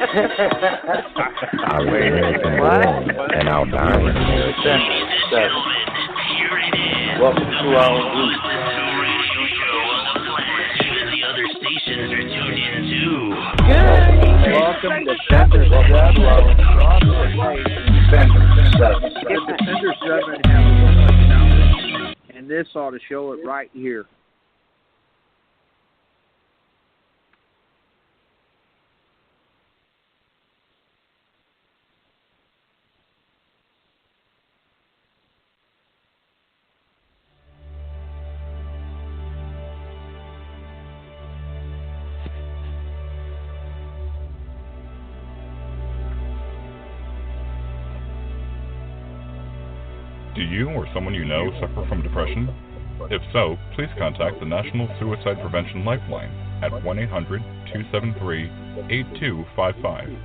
Our American born and our dying. Welcome to our group. Welcome to Defenders 7. If Defenders 7 have a touchdown, and this ought to show it right here. Do you or someone you know suffer from depression? If so, please contact the National Suicide Prevention Lifeline at 1-800-273-8255.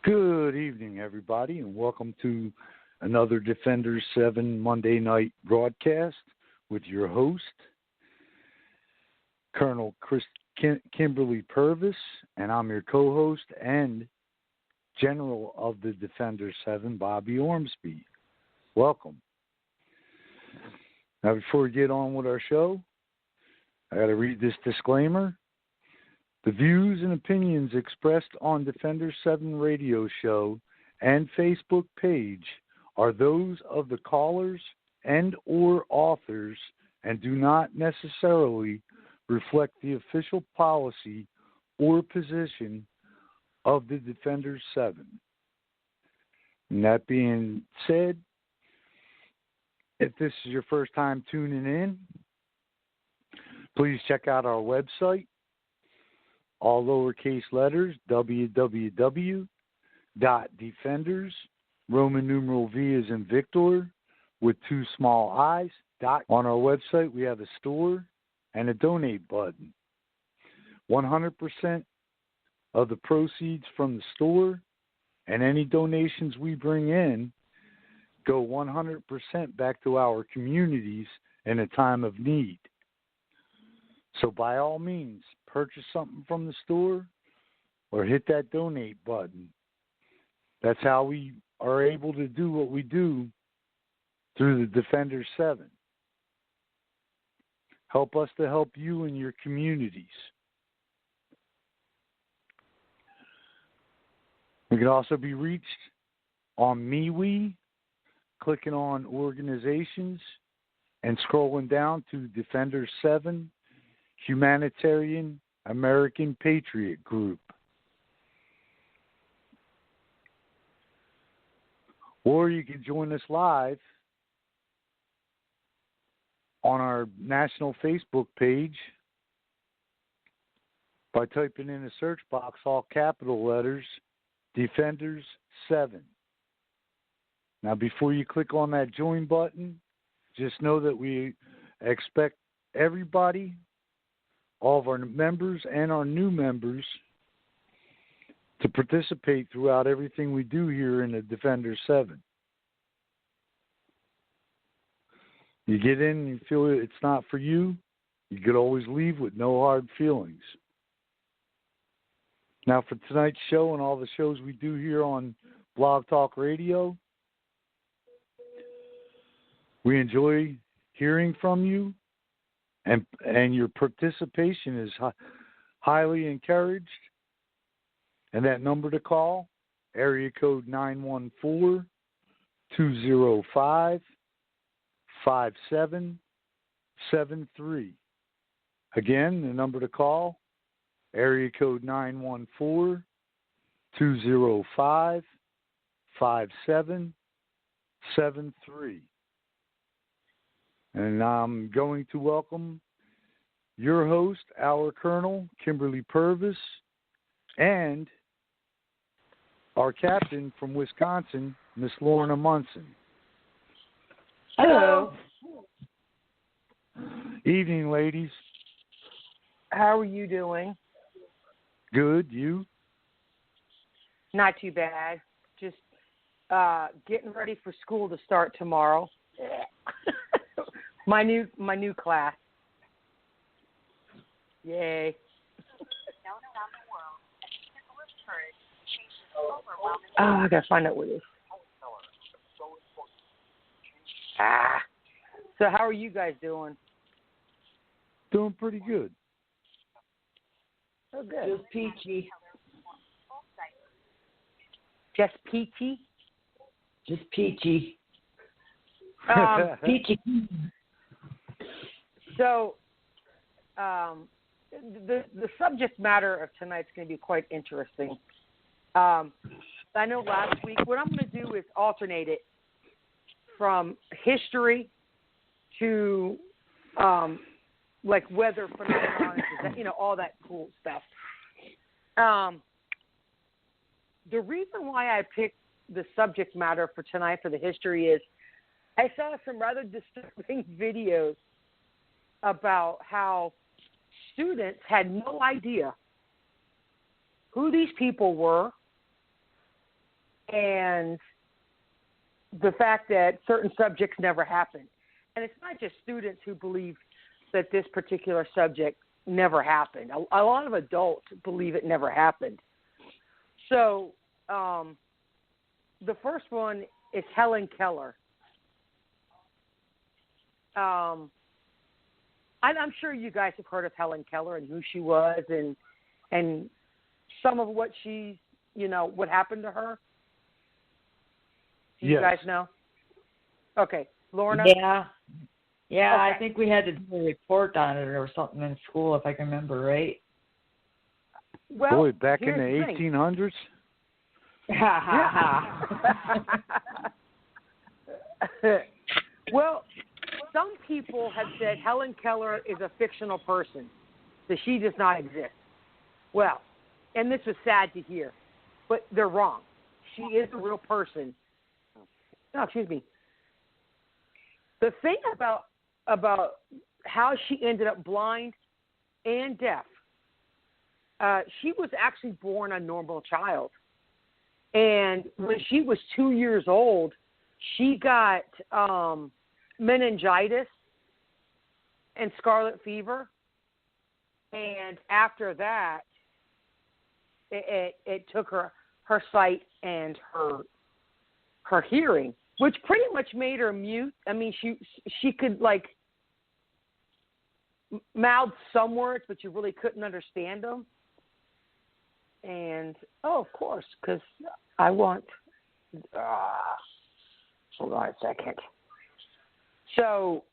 Good evening, everybody, and welcome to another Defenders 7 Monday night broadcast with your host, Colonel Kimberly PURVIS, and I'm your co-host and General of the Defenders 7, Bobby Ormsby. Welcome. Now, before we get on with our show, I got to read this disclaimer. The views and opinions expressed on Defenders 7 radio show and Facebook page are those of the callers and or authors and do not necessarily reflect the official policy or position of the Defenders 7. And that being said, if this is your first time tuning in, please check out our website, all lowercase letters, www.defenders, Roman numeral V as in Victor, with 2 small I's. On our website, we have a store and a donate button. 100% of the proceeds from the store and any donations we bring in go 100% back to our communities in a time of need. So by all means, purchase something from the store or hit that donate button. That's how we are able to do what we do through the Defenders 7. Help us to help you in your communities. We can also be reached on MeWe, clicking on organizations and scrolling down to Defenders 7, Humanitarian American Patriot Group. Or you can join us live on our national Facebook page by typing in the search box, all capital letters, Defenders 7. Now, before you click on that join button, just know that we expect everybody, all of our members and our new members, to participate throughout everything we do here in the Defenders 7. You get in and you feel it's not for you, you could always leave with no hard feelings. Now, for tonight's show and all the shows we do here on Blog Talk Radio, we enjoy hearing from you, and your participation is highly encouraged. And that number to call, area code 914-205-5773. Again, the number to call, area code 914-205-5773. And I'm going to welcome your host, our Colonel, Kimberly PURVIS, and our captain from Wisconsin, Miss Lorna Munson. Hello. Evening, ladies. How are you doing? Good. You? Not too bad. Just getting ready for school to start tomorrow. my new class. Yay. Oh, I gotta find out what it is. So how are you guys doing? Doing pretty good. Oh, good. Just peachy. Just peachy? Just peachy. Peachy. So, the subject matter of tonight's going to be quite interesting. I know last week, what I'm going to do is alternate it from history to like weather phenomena, all that cool stuff. The reason why I picked the subject matter for tonight for the history is I saw some rather disturbing videos about how students had no idea who these people were and the fact that certain subjects never happened. And it's not just students who believe that this particular subject never happened. A lot of adults believe it never happened. So the first one is Helen Keller. I'm sure you guys have heard of Helen Keller and who she was and some of what she, what happened to her. Do you guys know? Okay. Lorna? Yeah. Yeah, Okay. I think we had to do a report on it or something in school, if I can remember right. Well, Boy, back in the here's the 1800s? Well, some people have said Helen Keller is a fictional person, that she does not exist. Well, and this is sad to hear, but they're wrong. She is a real person. No, excuse me. The thing about how she ended up blind and deaf, she was actually born a normal child. And when she was 2 years old, she got meningitis and scarlet fever. And after that, it took her sight and her hearing, which pretty much made her mute. I mean, she could mouth some words, but you really couldn't understand them. And, of course, because I want, hold on a second. So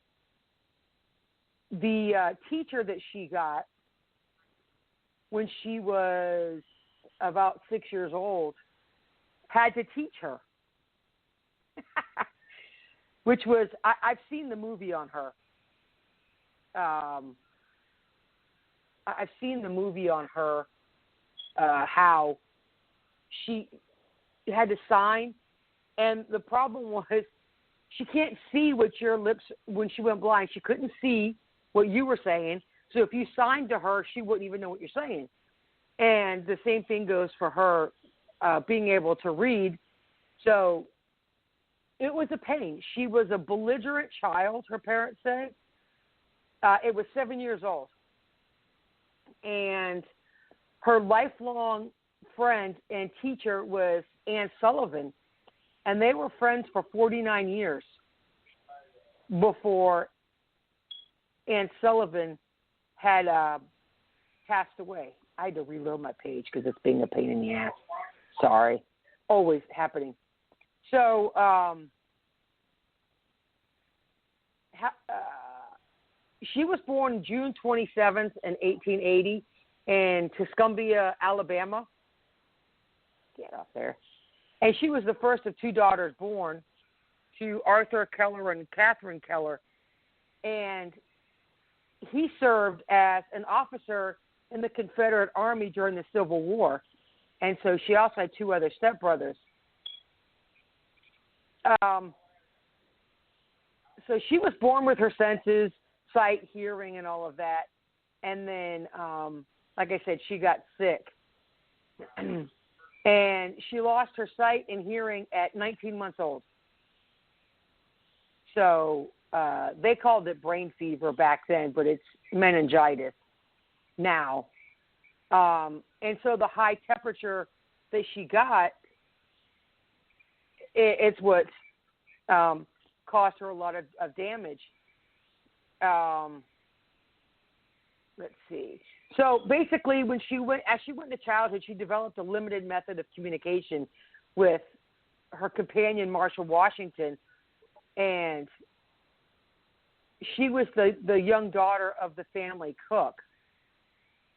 the teacher that she got when she was about 6 years old had to teach her, which was, I've seen the movie on her. I've seen the movie on her, how she had to sign, and the problem was she can't see what your lips, when she went blind, she couldn't see what you were saying, so if you signed to her, she wouldn't even know what you're saying. And the same thing goes for her being able to read. So it was a pain. She was a belligerent child, her parents said. It was 7 years old. And her lifelong friend and teacher was Anne Sullivan, and they were friends for 49 years before Anne Sullivan had passed away. I had to reload my page because it's being a pain in the ass. Sorry. Always happening. So she was born June 27th in 1880 in Tuscumbia, Alabama. Get up there. And she was the first of two daughters born to Arthur Keller and Catherine Keller. And he served as an officer in the Confederate Army during the Civil War. And so she also had two other stepbrothers. So she was born with her senses, sight, hearing, and all of that. And then, like I said, she got sick. And she lost her sight and hearing at 19 months old. So they called it brain fever back then, but it's meningitis. now. And so the high temperature that she got, it's what caused her a lot of damage. Let's see. So basically, as she went into childhood, she developed a limited method of communication with her companion, Marshall Washington, and she was the young daughter of the family cook.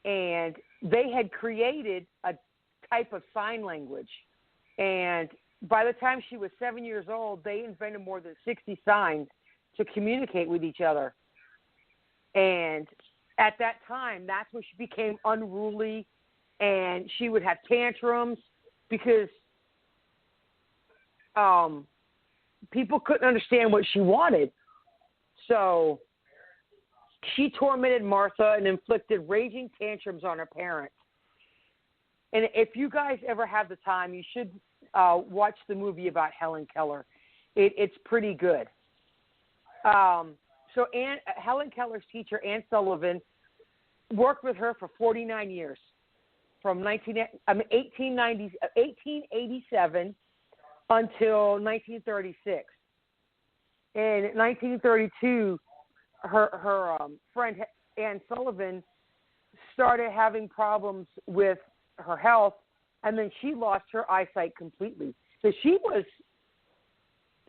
And they had created a type of sign language. And by the time she was 7 years old, they invented more than 60 signs to communicate with each other. And at that time, that's when she became unruly, and she would have tantrums because people couldn't understand what she wanted. So she tormented Martha and inflicted raging tantrums on her parents. And if you guys ever have the time, you should watch the movie about Helen Keller. It's pretty good. So Helen Keller's teacher, Anne Sullivan, worked with her for 49 years, from 1887 until 1936. And in 1932, her friend Anne Sullivan started having problems with her health, and then she lost her eyesight completely. So she was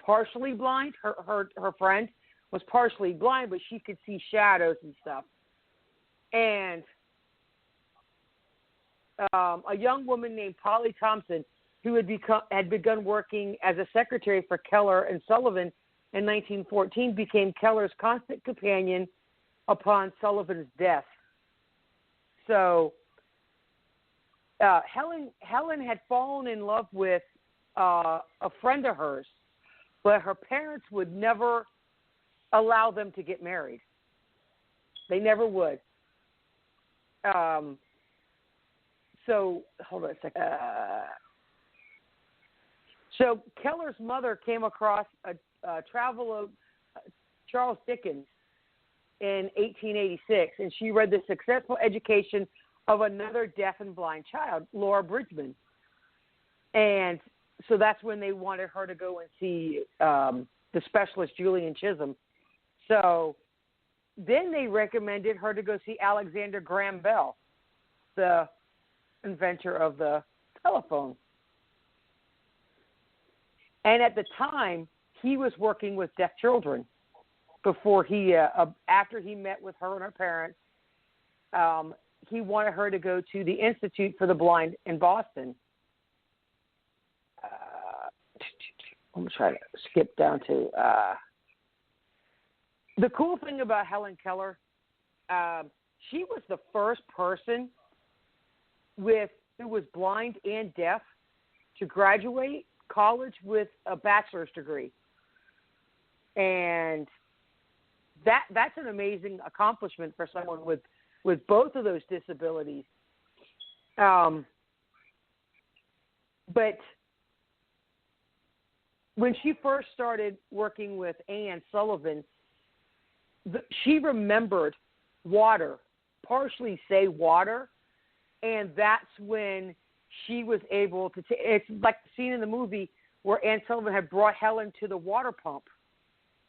partially blind. Her friend was partially blind, but she could see shadows and stuff. And a young woman named Polly Thompson, who had begun working as a secretary for Keller and Sullivan in 1914, became Keller's constant companion upon Sullivan's death. So Helen had fallen in love with a friend of hers, but her parents would never allow them to get married. They never would. So hold on a second. So Keller's mother came across a travel of Charles Dickens in 1886, and she read The Successful Education of Another Deaf and Blind Child, Laura Bridgman. And so that's when they wanted her to go and see the specialist Julian Chisholm. So then they recommended her to go see Alexander Graham Bell, the inventor of the telephone. And at the time, he was working with deaf children before after he met with her and her parents. He wanted her to go to the Institute for the Blind in Boston. I'm going to try to skip down to the cool thing about Helen Keller, she was the first person who was blind and deaf to graduate college with a bachelor's degree. And that's an amazing accomplishment for someone with both of those disabilities. But when she first started working with Anne Sullivan, she remembered water, partially say water, and that's when she was able to it's like the scene in the movie where Anne Sullivan had brought Helen to the water pump,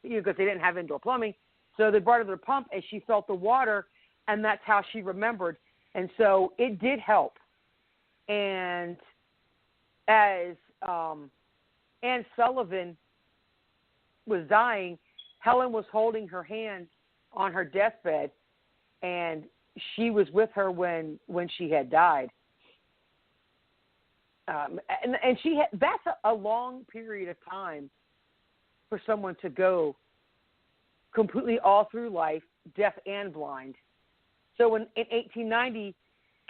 because they didn't have indoor plumbing. So they brought her to the pump, and she felt the water, and that's how she remembered. And so it did help. And as Anne Sullivan was dying, Helen was holding her hand on her deathbed, and she was with her when she had died. And she had, that's a long period of time for someone to go completely all through life, deaf and blind. So in 1890,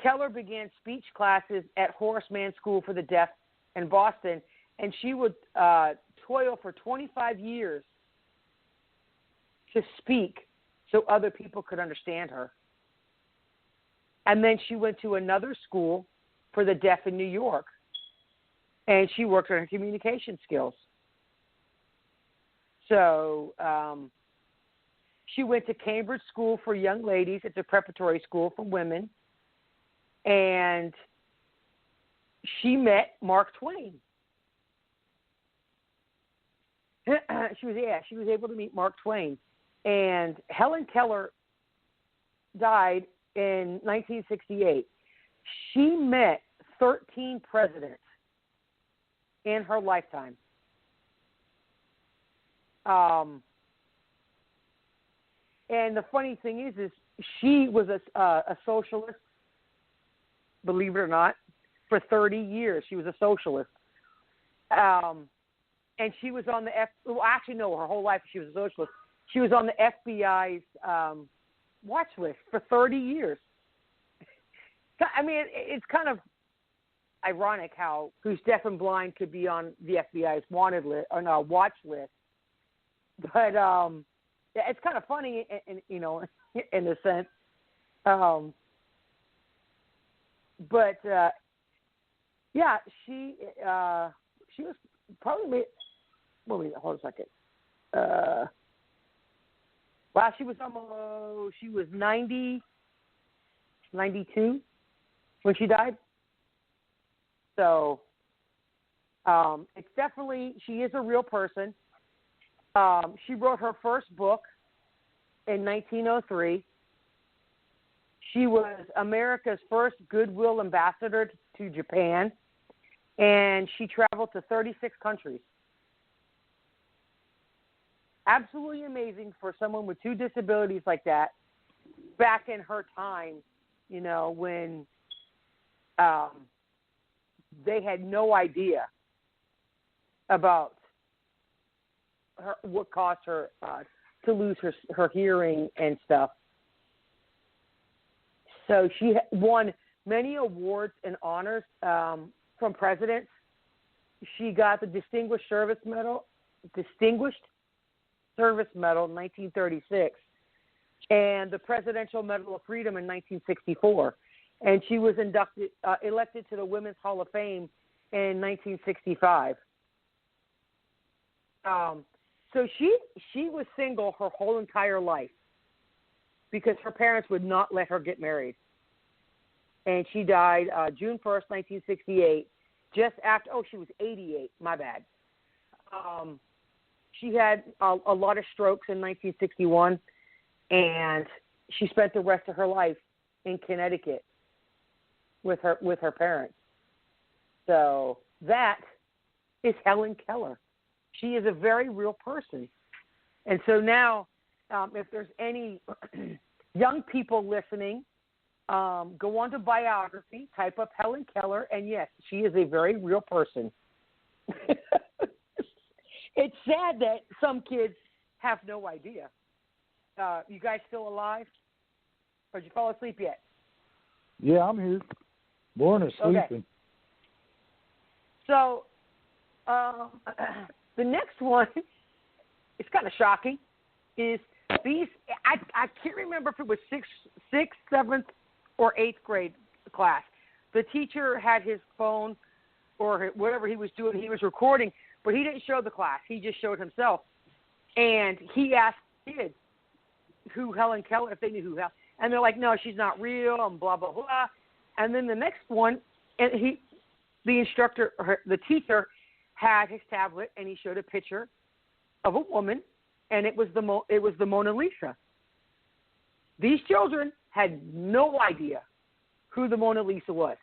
Keller began speech classes at Horace Mann School for the Deaf in Boston, and she would toil for 25 years to speak so other people could understand her. And then she went to another school for the deaf in New York, and she worked on her communication skills. So She went to Cambridge School for Young Ladies. It's a preparatory school for women. And she met Mark Twain. She was able to meet Mark Twain. And Helen Keller died in 1968. She met 13 presidents in her lifetime. And the funny thing is she was a socialist, believe it or not, for 30 years. She was a socialist. And she was on the her whole life she was a socialist. She was on the FBI's watch list for 30 years. I mean, it's kind of ironic how who's deaf and blind could be on the FBI's wanted list or no watch list. But it's kind of funny, in in a sense. She was probably. Hold on a second. She was 92 when she died. So it's definitely, she is a real person. She wrote her first book in 1903. She was America's first goodwill ambassador to Japan, and she traveled to 36 countries. Absolutely amazing for someone with two disabilities like that back in her time, when they had no idea about what caused her to lose her hearing and stuff. So she won many awards and honors from presidents. She got the Distinguished Service Medal in 1936, and the Presidential Medal of Freedom in 1964. And she was elected to the Women's Hall of Fame in 1965. So she was single her whole entire life because her parents would not let her get married. And she died June 1st, 1968, just after, she was 88, my bad. She had a lot of strokes in 1961, and she spent the rest of her life in Connecticut with her parents. So that is Helen Keller. She is a very real person. And so now, if there's any young people listening, go on to biography, type up Helen Keller, and yes, she is a very real person. It's sad that some kids have no idea. You guys still alive? Or did you fall asleep yet? Yeah, I'm here. Born or sleeping. Okay. So, the next one, it's kind of shocking, is these, I can't remember if it was sixth, 7th, or 8th grade class. The teacher had his phone or whatever he was doing, he was recording, but he didn't show the class. He just showed himself. And he asked kids who Helen Keller, if they knew who Helen, and they're like, no, she's not real, and blah, blah, blah. And then the next one, and the instructor, the teacher, had his tablet, and he showed a picture of a woman, and it was the Mona Lisa. These children had no idea who the Mona Lisa was.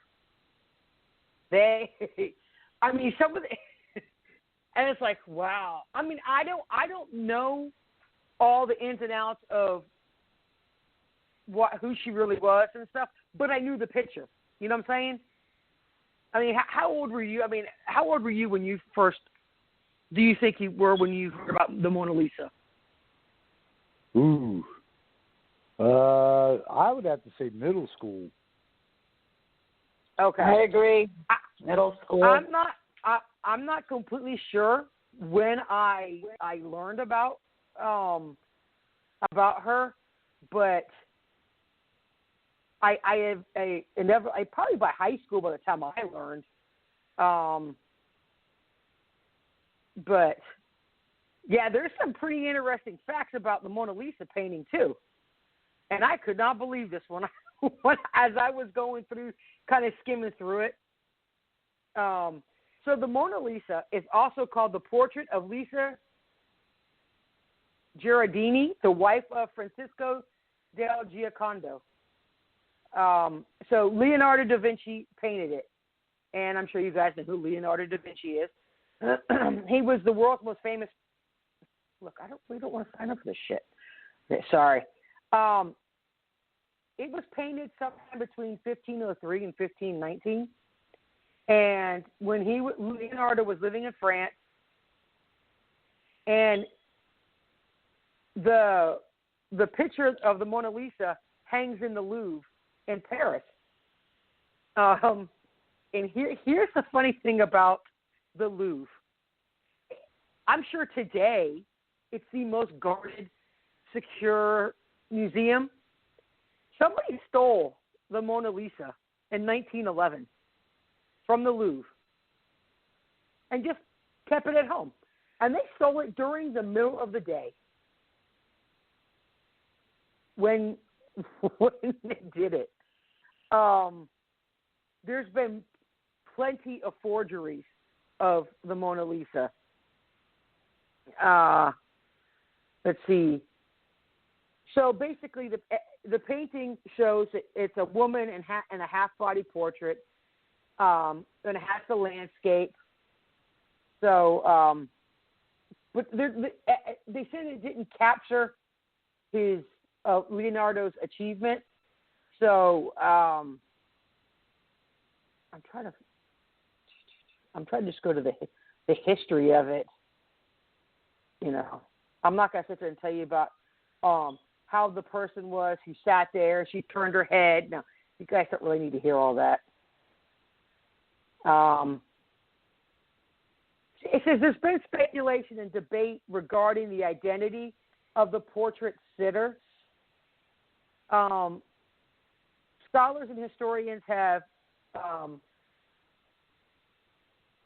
Some of the, and it's like, wow. I mean, I don't know all the ins and outs of who she really was and stuff, but I knew the picture. You know what I'm saying? I mean, how old were you? I mean, how old were you when you first? Do you think you were when you heard about the Mona Lisa? Ooh, I would have to say middle school. Okay, I agree. Middle school. I'm not completely sure when I learned about her, but I probably by high school by the time I learned. But Yeah, there's some pretty interesting facts about the Mona Lisa painting, too. And I could not believe this one as I was going through, kind of skimming through it. So the Mona Lisa is also called the portrait of Lisa Gherardini, the wife of Francisco del Giocondo. So Leonardo da Vinci painted it. And I'm sure you guys know who Leonardo da Vinci is. He was the world's most famous. Look, we don't want to sign up for this shit. Okay, sorry. It was painted sometime between 1503 and 1519. And when Leonardo was living in France, and the picture of the Mona Lisa hangs in the Louvre in Paris. And here's the funny thing about the Louvre. I'm sure today it's the most guarded, secure museum. Somebody stole the Mona Lisa in 1911 from the Louvre and just kept it at home. And they stole it during the middle of the day when they did it. There's been plenty of forgeries of the Mona Lisa. Let's see. So basically, the painting shows it's a woman in a half-body portrait, and it has the landscape. So, but they said it didn't capture his Leonardo's achievement. So I'm trying to just go to the history of it. You know, I'm not gonna sit there and tell you about how the person was who sat there. She turned her head. No, you guys don't really need to hear all that. It says there's been speculation and debate regarding the identity of the portrait sitter. Scholars and historians have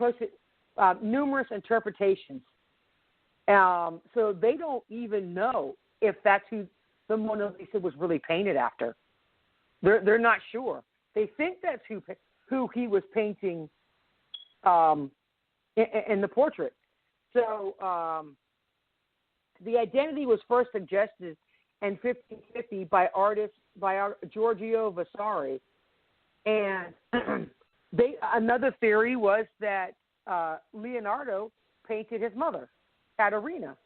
posted numerous interpretations. So they don't even know if that's who the Mona Lisa was really painted after. They're not sure. They think that's who he was painting in the portrait. So the identity was first suggested in 1550 by Giorgio Vasari, and another theory was that Leonardo painted his mother, Caterina.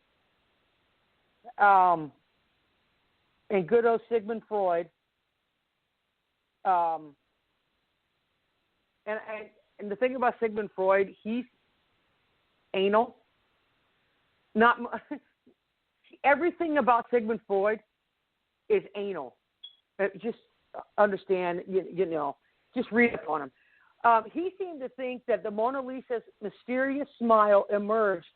And good old Sigmund Freud. And the thing about Sigmund Freud, he's anal. Not everything about Sigmund Freud is anal. Just understand, you know, just read up on him. He seemed to think that the Mona Lisa's mysterious smile emerged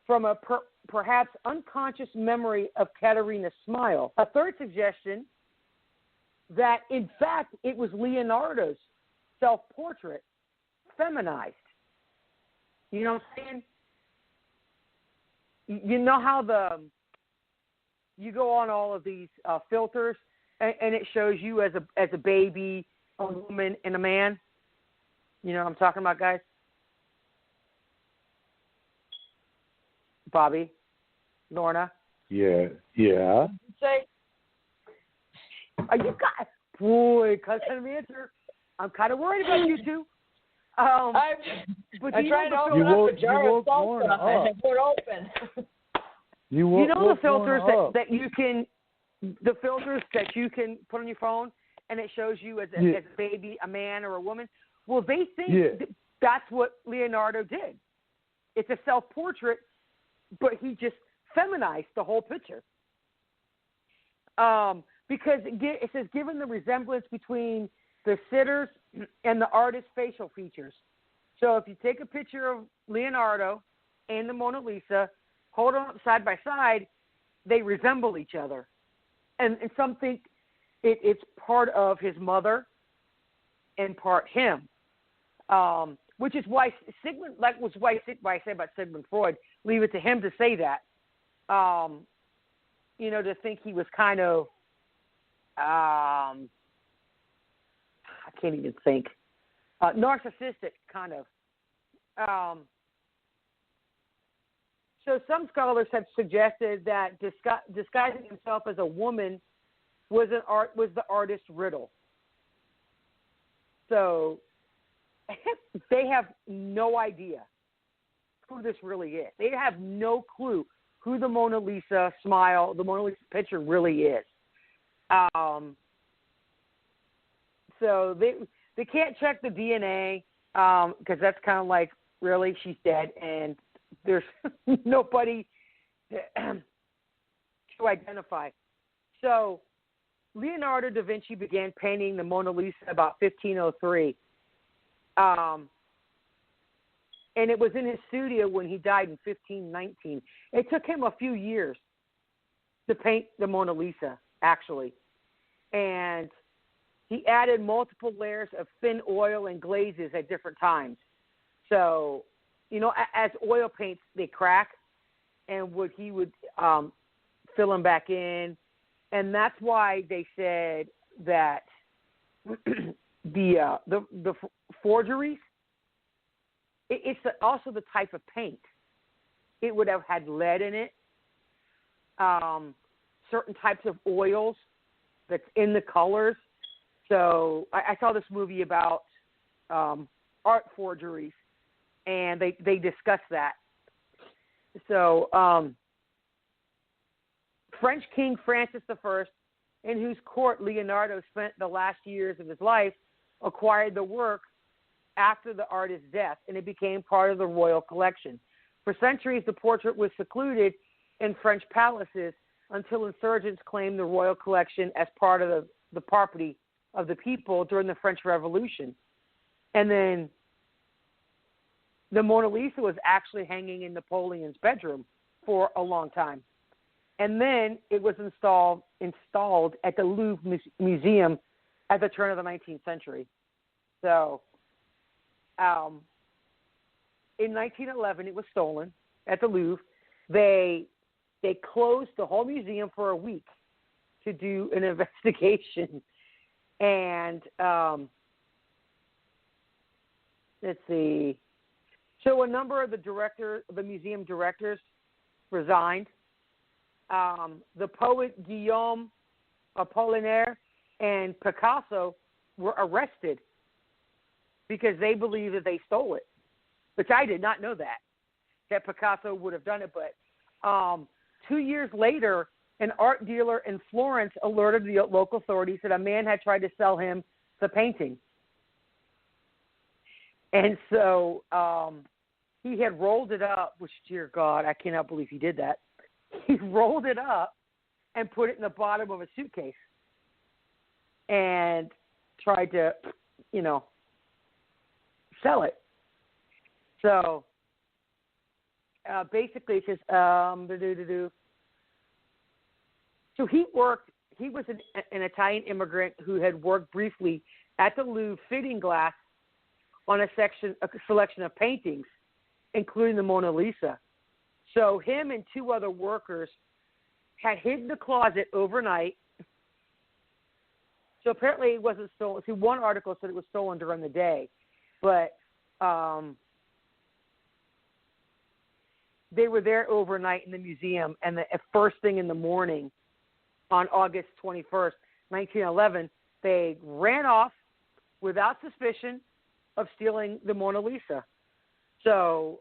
from a perhaps unconscious memory of Caterina's smile. A third suggestion that, in fact, it was Leonardo's self-portrait, feminized. You know what I'm saying? You know how you go on all of these filters, and it shows you as a baby, a woman, and a man? You know what I'm talking about, guys? Bobby? Lorna? Yeah. Say, Are you guys? Boy, cousin answer. I'm kind of worried about you two. I tried to open up a jar of salsa and it won't open. You know the filters that you can, the filters that you can put on your phone, and it shows you as a baby, a man, or a woman. Well, they think that's what Leonardo did. It's a self-portrait, but he just feminized the whole picture. Because it says, given the resemblance between the sitters and the artist's facial features. So if you take a picture of Leonardo and the Mona Lisa, hold them up side by side, they resemble each other. And some think it's part of his mother and part him. which is why Sigmund, why I say about Sigmund Freud, leave it to him to say that. To think he was kind of, I can't even think, narcissistic, kind of. So some scholars have suggested that disguising himself as a woman was the artist's riddle. So they have no idea who this really is. They have no clue who the Mona Lisa picture really is. So they can't check the DNA because that's kind of like, really, she's dead, and there's nobody to identify. So Leonardo da Vinci began painting the Mona Lisa about 1503. And it was in his studio when he died in 1519. It took him a few years to paint the Mona Lisa, actually. And he added multiple layers of thin oil and glazes at different times. So, as oil paints, they crack, and he would fill them back in. And that's why they said that the forgeries, it's also the type of paint. It would have had lead in it, certain types of oils that's in the colors. So I saw this movie about art forgeries, and they discuss that. So French King Francis I, in whose court Leonardo spent the last years of his life, acquired the work after the artist's death, and it became part of the royal collection. For centuries, the portrait was secluded in French palaces until insurgents claimed the royal collection as part of the property of the people during the French Revolution. And then the Mona Lisa was actually hanging in Napoleon's bedroom for a long time. And then it was installed at the Louvre Museum at the turn of the 19th century. So in 1911, it was stolen at the Louvre. They closed the whole museum for a week to do an investigation. And let's see. So a number of the museum directors resigned. The poet Guillaume Apollinaire and Picasso were arrested because they believed that they stole it, which I did not know that Picasso would have done it. But 2 years later, an art dealer in Florence alerted the local authorities that a man had tried to sell him the painting. And so he had rolled it up, which, dear God, I cannot believe he did that. He rolled it up and put it in the bottom of a suitcase and tried to, sell it. So basically it says, so he was an Italian immigrant who had worked briefly at the Louvre fitting glass on a selection of paintings, including the Mona Lisa. So him and two other workers had hidden the closet overnight. So apparently it wasn't stolen. See, one article said it was stolen during the day, but they were there overnight in the museum, and at first thing in the morning on August 21st, 1911, they ran off without suspicion of stealing the Mona Lisa. So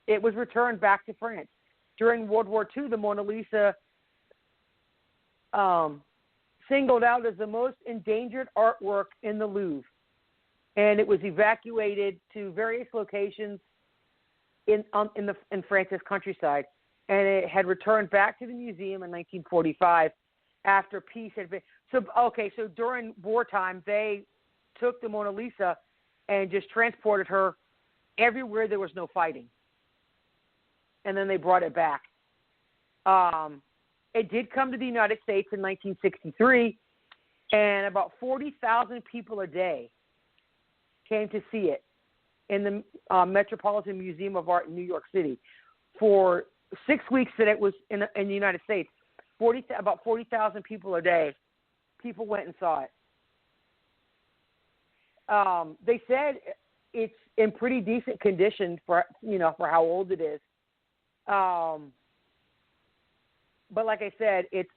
it was returned back to France. During World War II, the Mona Lisa singled out as the most endangered artwork in the Louvre, and it was evacuated to various locations in France's countryside, and it had returned back to the museum in 1945 after peace had been. So during wartime, they took the Mona Lisa and just transported her everywhere there was no fighting, and then they brought it back. It did come to the United States in 1963, and about 40,000 people a day came to see it in the Metropolitan Museum of Art in New York City. For 6 weeks that it was in the United States, about 40,000 people a day, people went and saw it. They said it's in pretty decent condition for how old it is. But like I said, it's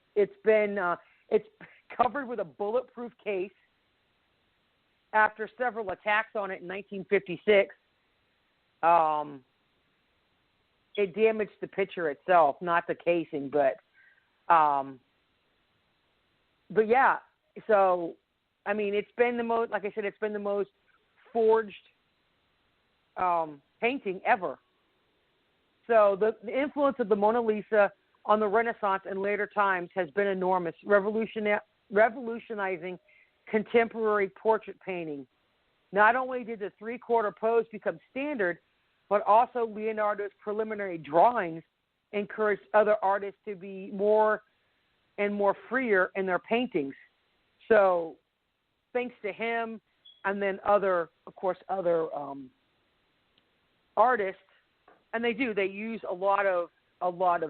covered with a bulletproof case after several attacks on it in 1956. It damaged the picture itself, not the casing, but yeah. So, I mean, it's been the most, like I said, it's been the most forged painting ever. So the influence of the Mona Lisa on the Renaissance and later times has been enormous, revolutionizing contemporary portrait painting. Not only did the three-quarter pose become standard, but also Leonardo's preliminary drawings encouraged other artists to be more and more freer in their paintings. So thanks to him and then other artists, and they use a lot of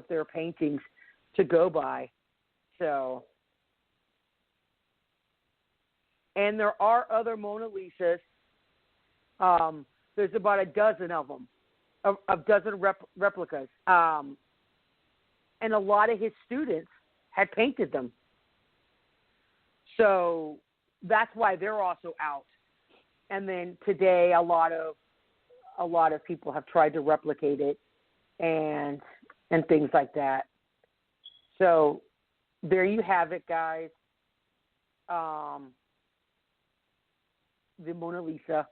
their paintings to go by. So, and there are other Mona Lisas. There's about a dozen of them, a dozen replicas. And a lot of his students had painted them. So that's why they're also out. And then today, a lot of people have tried to replicate it and things like that. So there you have it, guys. The Mona Lisa,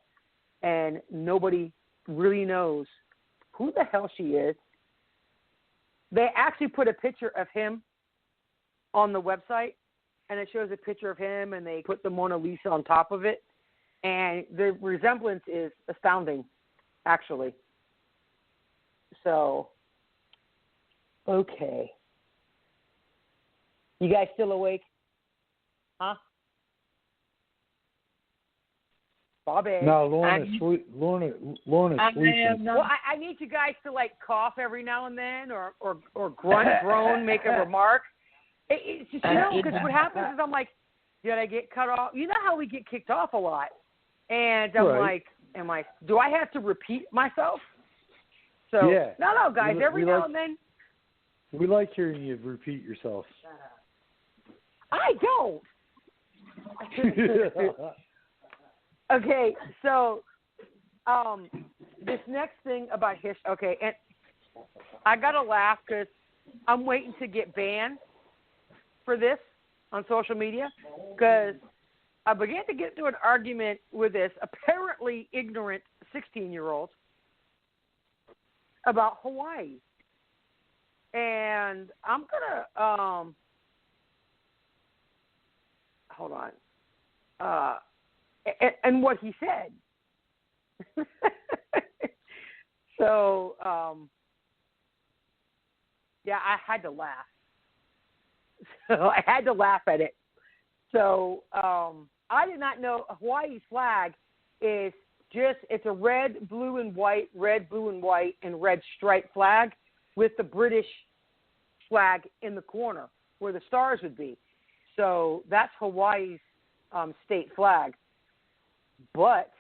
and nobody really knows who the hell she is. They actually put a picture of him on the website, and it shows a picture of him, and they put the Mona Lisa on top of it, and the resemblance is astounding, actually. So, okay. You guys still awake? Huh? Bobby. No, Lorna's sleeping. Well, I need you guys to cough every now and then, or grunt, groan, make a remark. It's just because what happens is I'm like, did I get cut off? You know how we get kicked off a lot, and I'm like, do I have to repeat myself? So yeah. No, guys. Every now and then. We like hearing you repeat yourself. I don't. Okay, so this next thing about history. Okay, and I gotta laugh because I'm waiting to get banned for this on social media because I began to get into an argument with this apparently ignorant 16-year-old about Hawaii, and I'm gonna hold on. And what he said. So, yeah, I had to laugh. So I had to laugh at it. So I did not know Hawaii's flag is it's a red, blue, and white, and red striped flag with the British flag in the corner where the stars would be. So that's Hawaii's state flag. But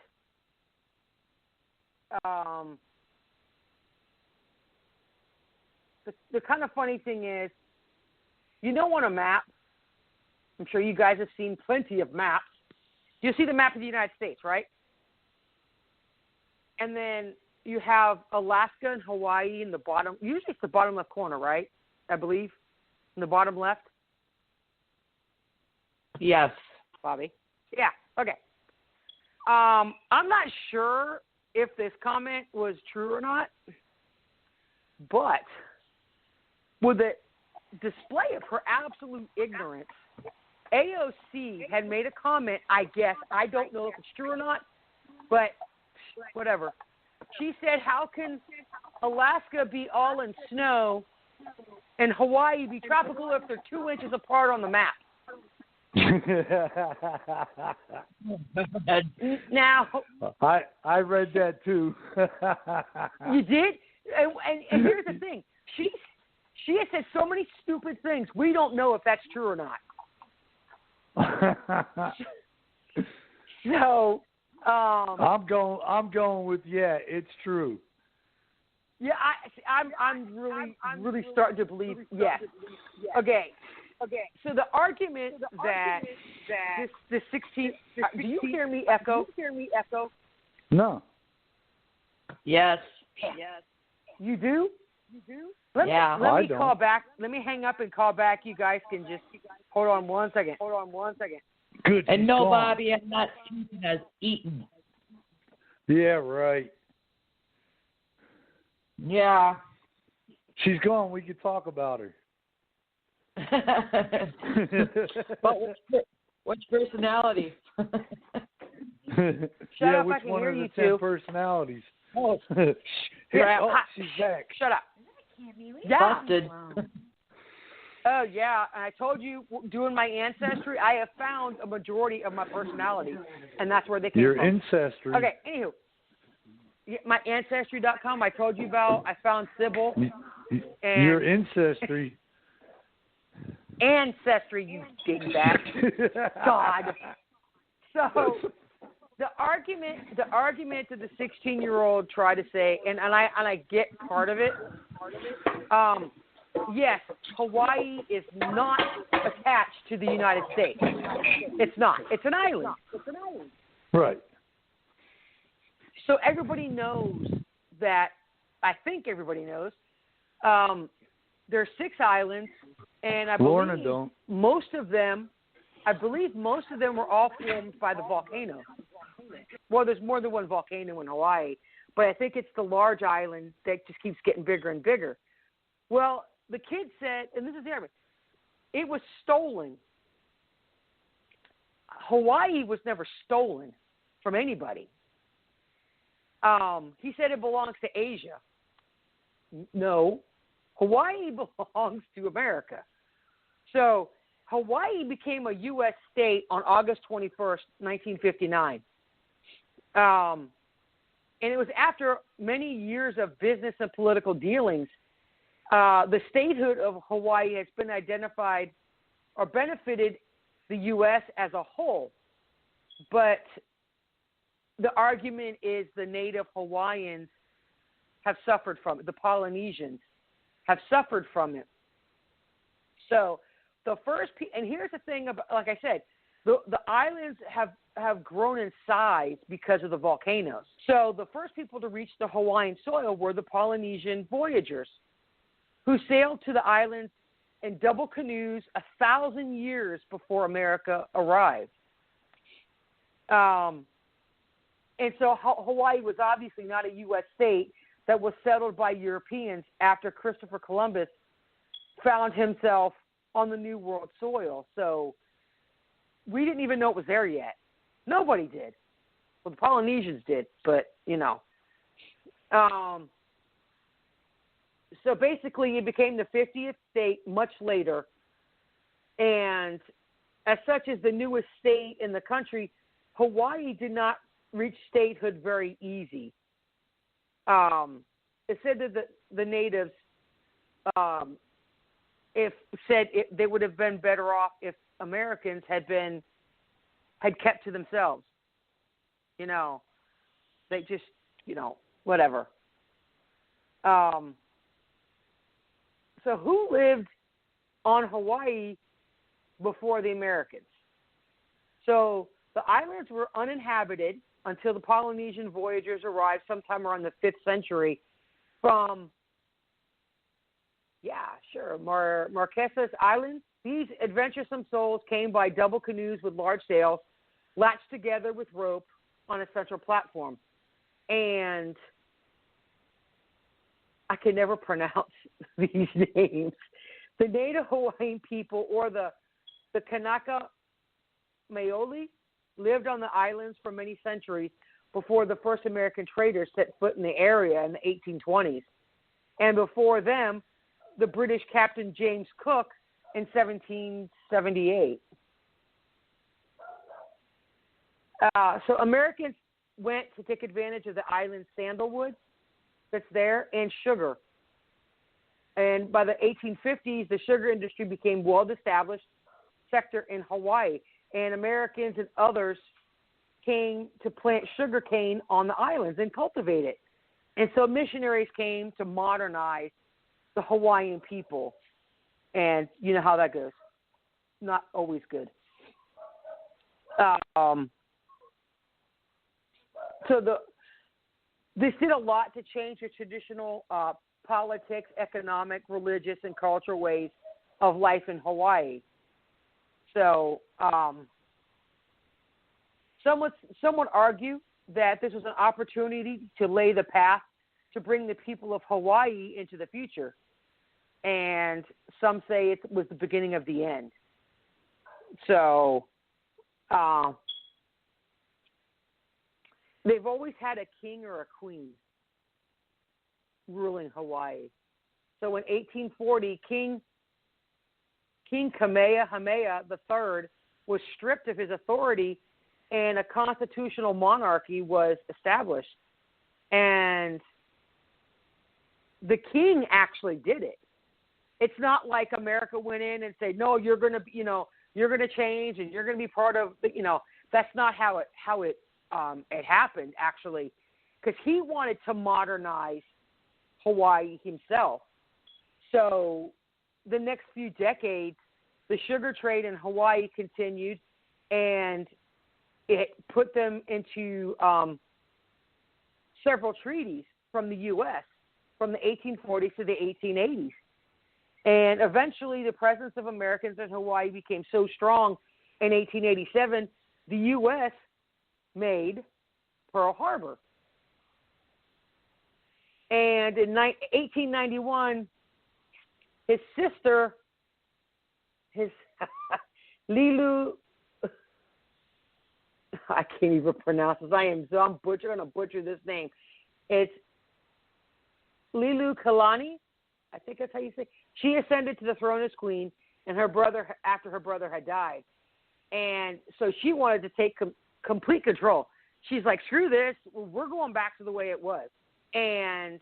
the kind of funny thing is, on a map, I'm sure you guys have seen plenty of maps. You see the map of the United States, right? And then you have Alaska and Hawaii in the bottom. Usually it's the bottom left corner, right? I believe. In the bottom left. Yes. Bobby? Yeah, okay. I'm not sure if this comment was true or not, but with the display of her absolute ignorance, AOC had made a comment, I guess. I don't know if it's true or not, but whatever. She said, how can Alaska be all in snow and Hawaii be tropical if they're 2 inches apart on the map? Now, I read that too. You did? And here's the thing. She has said so many stupid things. We don't know if that's true or not. So, I'm going with it's true. Yeah, I'm really starting to believe yes. Okay. So the argument that this 16. Do you hear me echo? No. Yes. You do? Let me call back. Let me hang up and call back. You guys can just hold on one second. Good. And no, gone. Bobby, I'm not sleeping. I was eating. Yeah, right. Yeah. She's gone. We could talk about her. But which personality? Shut up! Which I can one hear of the you 10 two. personalities? Oh, she's back. Shut up. Yeah. Busted. Oh yeah, and I told you doing my ancestry, I have found a majority of my personality, and that's where they came Your from. ancestry. Okay. Anywho, my ancestry.com. I told you about. I found Sybil. And your ancestry. Ancestry, you dingbat. God. So the argument that the 16-year-old tried to say, and I get part of it. Yes, Hawaii is not attached to the United States. It's not. It's an island. Right. So everybody knows that. I think everybody knows. There are 6 islands, and I believe most of them were all formed by the volcano. Well, there's more than one volcano in Hawaii, but I think it's the large island that just keeps getting bigger and bigger. Well, the kid said, and this is the argument, it was stolen. Hawaii was never stolen from anybody. He said it belongs to Asia. No. Hawaii belongs to America. So Hawaii became a U.S. state on August 21st, 1959. And it was after many years of business and political dealings. The statehood of Hawaii has been identified or benefited the U.S. as a whole. But the argument is the native Hawaiians have suffered from it. The Polynesians have suffered from it. So the first, and here's the thing about, like I said, the islands have grown in size because of the volcanoes. So the first people to reach the Hawaiian soil were the Polynesian voyagers, who sailed to the islands in double canoes 1,000 years before America arrived. And so Hawaii was obviously not a U.S. state that was settled by Europeans after Christopher Columbus found himself on the New World soil. So we didn't even know it was there yet. Nobody did. Well, the Polynesians did, but, So basically it became the 50th state much later. And as such as the newest state in the country, Hawaii did not reach statehood very easy. It said that the natives they would have been better off if Americans had kept to themselves. They just, whatever. So who lived on Hawaii before the Americans? So the islands were uninhabited until the Polynesian voyagers arrived sometime around the 5th century from, Marquesas Island. These adventuresome souls came by double canoes with large sails, latched together with rope on a central platform. And I can never pronounce these names. The native Hawaiian people, or the Kanaka Maoli, lived on the islands for many centuries before the first American traders set foot in the area in the 1820s. And before them, the British Captain James Cook in 1778. So Americans went to take advantage of the island's sandalwood that's there and sugar. And by the 1850s, the sugar industry became well-established sector in Hawaii, and Americans and others came to plant sugar cane on the islands and cultivate it. And so missionaries came to modernize the Hawaiian people. And you know how that goes. Not always good. This did a lot to change the traditional politics, economic, religious, and cultural ways of life in Hawaii. So some would argue that this was an opportunity to lay the path to bring the people of Hawaii into the future. And some say it was the beginning of the end. So they've always had a king or a queen ruling Hawaii. So in 1840, King Kamehameha III was stripped of his authority and a constitutional monarchy was established. And the king actually did it. It's not like America went in and said, no, you're going to, you're going to change and you're going to be part of, that's not how it happened actually, because he wanted to modernize Hawaii himself. So the next few decades, the sugar trade in Hawaii continued, and it put them into several treaties from the U.S. from the 1840s to the 1880s. And eventually the presence of Americans in Hawaii became so strong in 1887, the U.S. made Pearl Harbor. And in 1891, his sister, Lilu, I can't even pronounce this. I'm going to butcher this name. It's Lilu Kalani, I think that's how you say it. She ascended to the throne as queen, and after her brother had died. And so she wanted to take complete control. She's like, screw this. We're going back to the way it was. And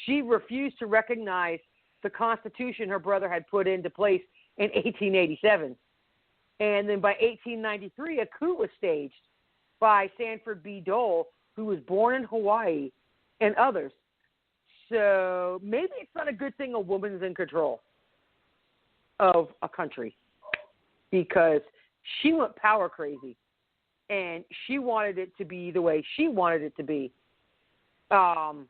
she refused to recognize the Constitution her brother had put into place in 1887. And then by 1893, a coup was staged by Sanford B. Dole, who was born in Hawaii, and others. So maybe it's not a good thing a woman's in control of a country, because she went power crazy, and she wanted it to be the way she wanted it to be. And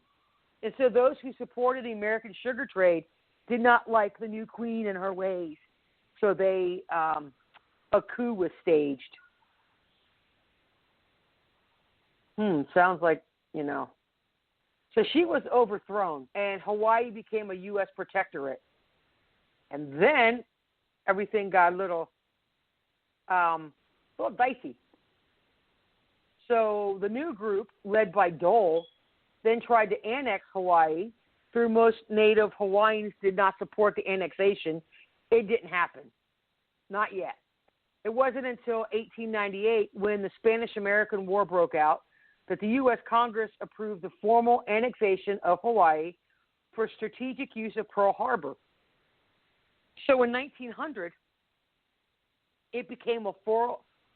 so those who supported the American sugar trade did not like the new queen and her ways. So a coup was staged. Sounds like, So she was overthrown, and Hawaii became a U.S. protectorate. And then everything got a little dicey. So the new group, led by Dole, then tried to annex Hawaii. Through most native Hawaiians did not support the annexation. It didn't happen. Not yet. It wasn't until 1898, when the Spanish-American War broke out, that the U.S. Congress approved the formal annexation of Hawaii for strategic use of Pearl Harbor. So in 1900, it became a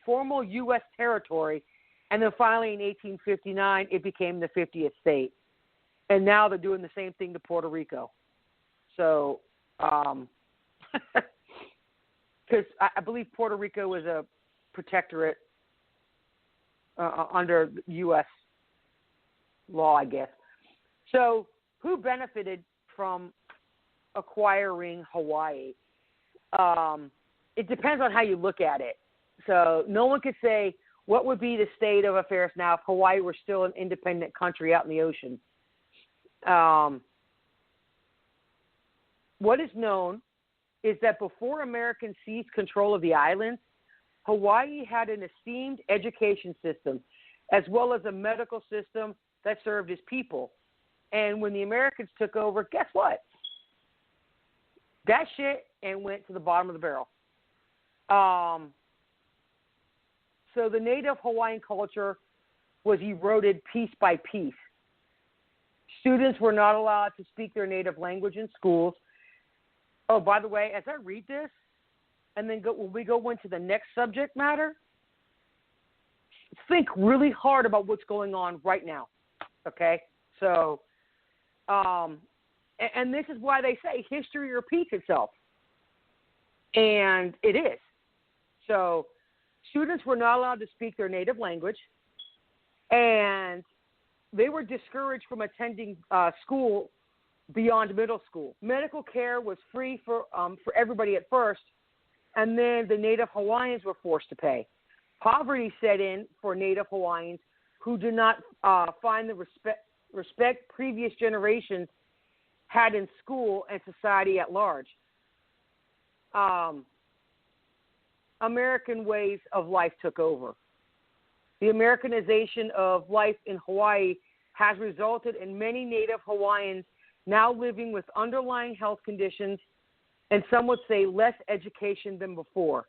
formal U.S. territory, and then finally in 1859, it became the 50th state. And now they're doing the same thing to Puerto Rico. So, because I believe Puerto Rico was a protectorate under U.S. law, I guess. So who benefited from acquiring Hawaii? It depends on how you look at it. So no one could say what would be the state of affairs now if Hawaii were still an independent country out in the ocean. What is known is that before Americans seized control of the islands, Hawaii had an esteemed education system as well as a medical system that served its people. And when the Americans took over, guess what? That shit and went to the bottom of the barrel. So the native Hawaiian culture was eroded piece by piece. Students were not allowed to speak their native language in schools. Oh, by the way, as I read this, and then when we go into the next subject matter, think really hard about what's going on right now, okay? So, and this is why they say history repeats itself, and it is. So students were not allowed to speak their native language, and they were discouraged from attending school beyond middle school. Medical care was free for everybody at first, and then the native Hawaiians were forced to pay. Poverty set in for native Hawaiians who did not find the respect previous generations had in school and society at large. American ways of life took over. The Americanization of life in Hawaii has resulted in many native Hawaiians now living with underlying health conditions, and some would say less education than before.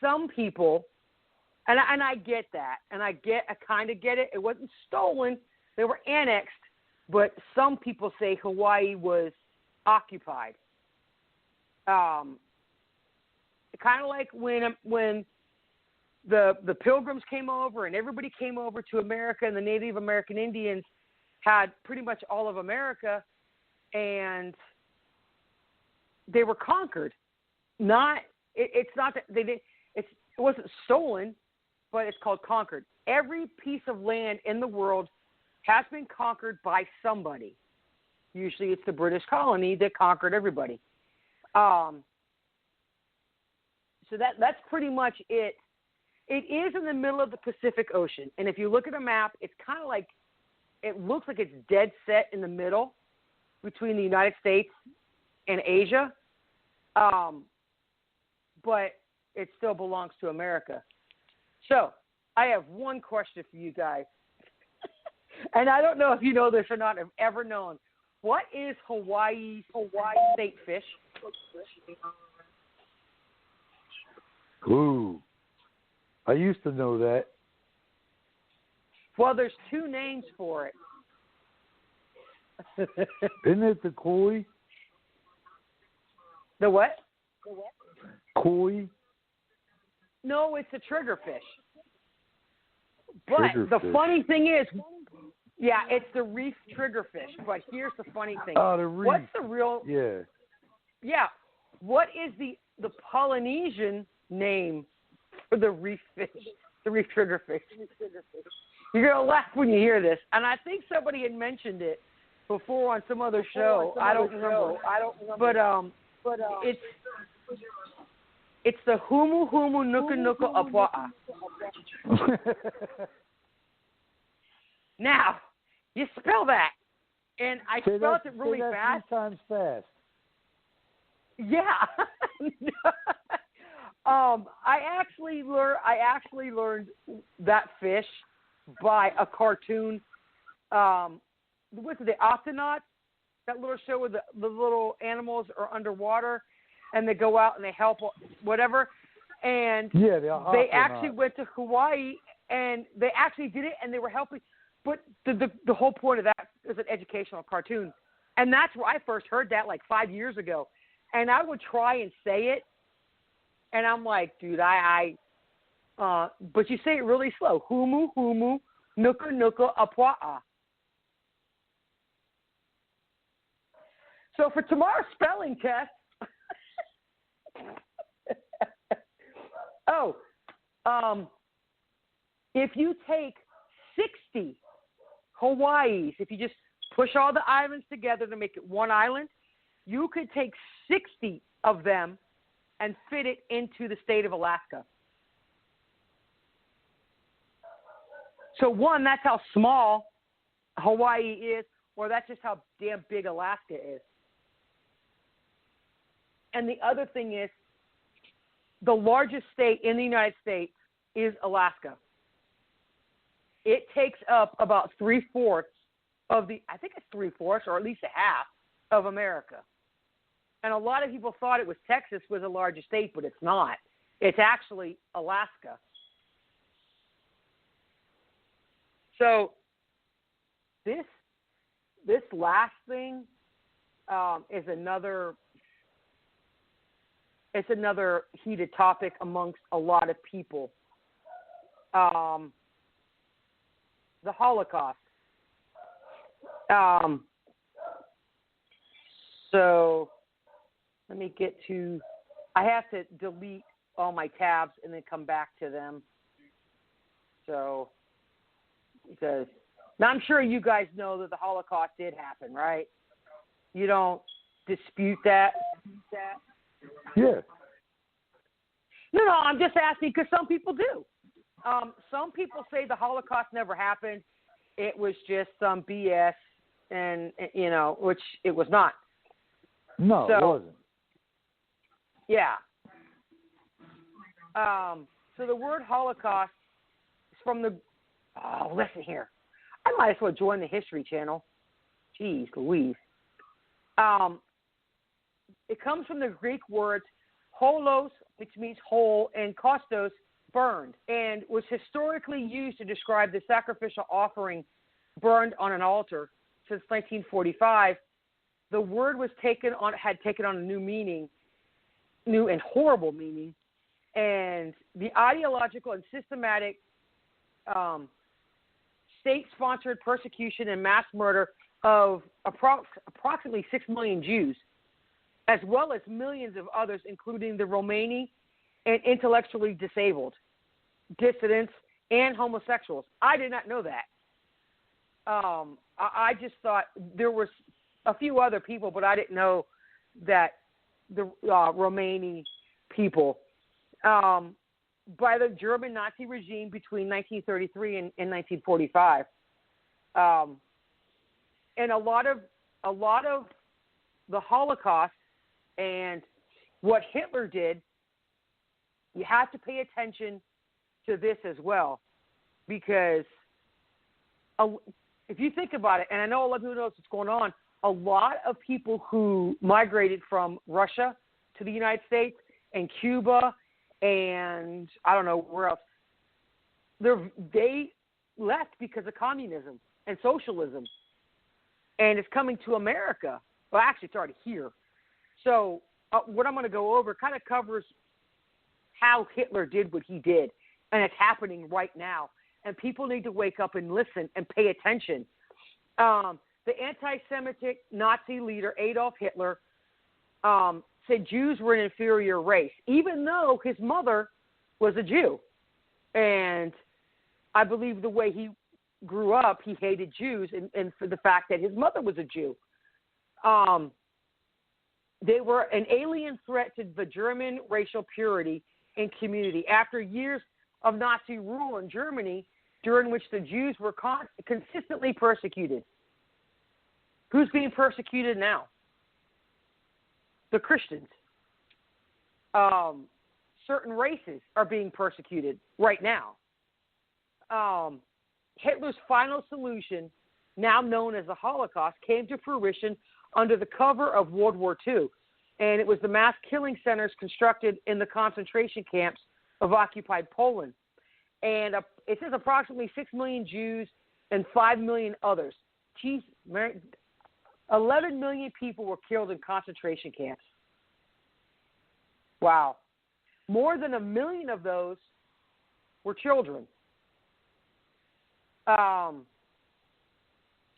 Some people, and I get that, and I kind of get it. It wasn't stolen; they were annexed. But some people say Hawaii was occupied. Kind of like when the Pilgrims came over and everybody came over to America, and the Native American Indians had pretty much all of America, and they were conquered. It's not that they did. It wasn't stolen, but it's called conquered. Every piece of land in the world has been conquered by somebody. Usually it's the British colony that conquered everybody. So that's pretty much it. It is in the middle of the Pacific Ocean. And if you look at a map, it's kind of like, it looks like it's dead set in the middle between the United States and Asia. But it still belongs to America. So I have one question for you guys. And I don't know if you know this or not, have ever known. What is Hawaii's state fish? Ooh. I used to know that. Well, there's two names for it. Isn't it the koi? The what? Koi? No, it's a triggerfish. But the funny thing is, yeah, it's the reef triggerfish. But here's the funny thing. Oh, the reef. What's the real? Yeah. Yeah. What is the Polynesian name for the reef fish? The reef triggerfish. You're gonna laugh when you hear this, and I think somebody had mentioned it before on some other show. I don't remember. But it's the humu humu nuka nuka apua'a. Now, you spell that, and I spelled it really fast. 3 times fast. Yeah. I actually learned that fish by a cartoon. What's it, the Octonauts? That little show where the little animals are underwater and they go out and they help whatever. And yeah, they actually went to Hawaii and they actually did it and they were helping. But the whole point of that is an educational cartoon. And that's where I first heard that like 5 years ago. And I would try and say it. And I'm like, dude, but you say it really slow. Humu, humu, nuka, nuka, apua'a. So for tomorrow's spelling test, if you take 60 Hawaiis, if you just push all the islands together to make it one island, you could take 60 of them and fit it into the state of Alaska. So one, that's how small Hawaii is, or that's just how damn big Alaska is. And the other thing is, the largest state in the United States is Alaska. It takes up about 3/4 of I think it's 3/4 or at least a half of America. And a lot of people thought it was Texas was the largest state, but it's not. It's actually Alaska. So this last thing is another heated topic amongst a lot of people. The Holocaust. So let me get to. I have to delete all my tabs and then come back to them. So, because now I'm sure you guys know that the Holocaust did happen, right? You don't dispute that? Yeah. No, I'm just asking because some people do. Some people say the Holocaust never happened. It was just some BS, and which it was not. No, it wasn't. Yeah. So the word Holocaust is from the. Oh, listen here. I might as well join the History Channel. Jeez Louise. It comes from the Greek words holos, which means whole, and kostos, burned, and was historically used to describe the sacrificial offering burned on an altar. Since 1945, the word had taken on a new meaning, new and horrible meaning, and the ideological and systematic state-sponsored persecution and mass murder of approximately 6 million Jews, as well as millions of others, including the Romani and intellectually disabled, dissidents, and homosexuals. I did not know that. I just thought there was a few other people, but I didn't know that the Romani people, by the German Nazi regime between 1933 and 1945. And a lot of the Holocaust and what Hitler did, you have to pay attention to this as well, because if you think about it, and I know a lot of people know what's going on, a lot of people who migrated from Russia to the United States and Cuba and I don't know where else, they left because of communism and socialism. And it's coming to America. Well, actually, it's already here. So what I'm going to go over kind of covers how Hitler did what he did. And it's happening right now. And people need to wake up and listen and pay attention. The anti-Semitic Nazi leader Adolf Hitler said Jews were an inferior race, even though his mother was a Jew. And I believe the way he grew up, he hated Jews, and for the fact that his mother was a Jew. They were an alien threat to the German racial purity and community. After years of Nazi rule in Germany, during which the Jews were consistently persecuted. Who's being persecuted now? The Christians. Certain races are being persecuted right now. Hitler's final solution, now known as the Holocaust, came to fruition under the cover of World War II, and it was the mass killing centers constructed in the concentration camps of occupied Poland. And it says approximately 6 million Jews and 5 million others. 11 million people were killed in concentration camps. Wow. More than 1 million of those were children.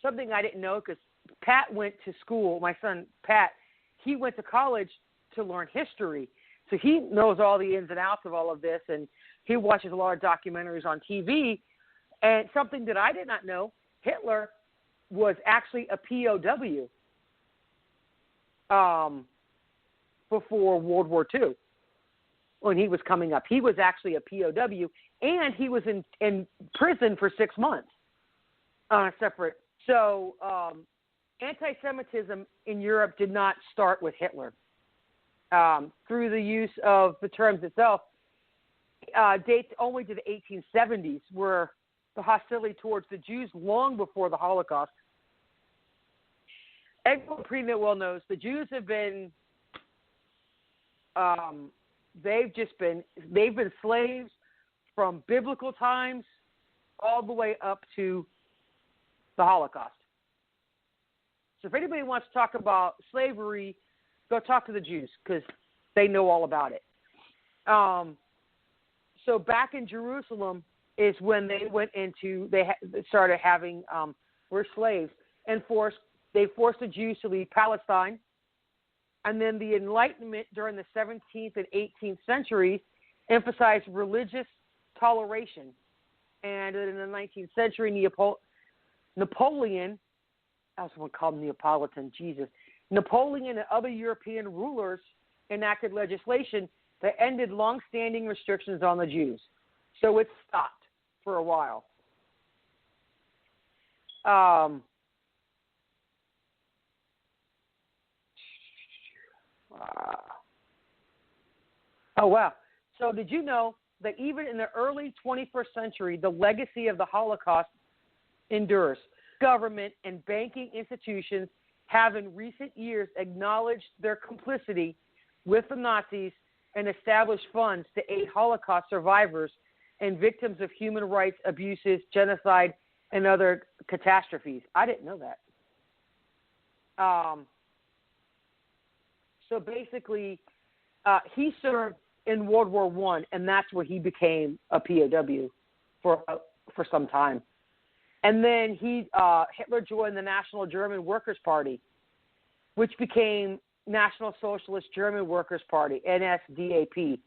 Something I didn't know, because Pat went to school, my son Pat, he went to college to learn history. So he knows all the ins and outs of all of this, and he watches a lot of documentaries on TV. And something that I did not know, Hitler was actually a POW before World War II. When he was coming up, he was actually a POW, and he was in prison for 6 months on a separate. So anti-Semitism in Europe did not start with Hitler. Through the use of the terms itself, dates only to the 1870s, where the hostility towards the Jews long before the Holocaust. Everyone pretty well knows the Jews have been they've been slaves from biblical times all the way up to the Holocaust. So if anybody wants to talk about slavery, go talk to the Jews because they know all about it. So back in Jerusalem is when they went into, they started having, were slaves, and they forced the Jews to leave Palestine. And then the Enlightenment during the 17th and 18th centuries emphasized religious toleration. And in the 19th century, Napoleon, I was going to call him Neapolitan, Jesus. Napoleon and other European rulers enacted legislation that ended long-standing restrictions on the Jews. So it stopped for a while. Oh, wow. So did you know that even in the early 21st century, the legacy of the Holocaust endures? Government and banking institutions have in recent years acknowledged their complicity with the Nazis and established funds to aid Holocaust survivors and victims of human rights abuses, genocide, and other catastrophes. I didn't know that. So basically, he served in World War I, and that's where he became a POW for some time. And then Hitler joined the National German Workers' Party, which became National Socialist German Workers' Party, NSDAP.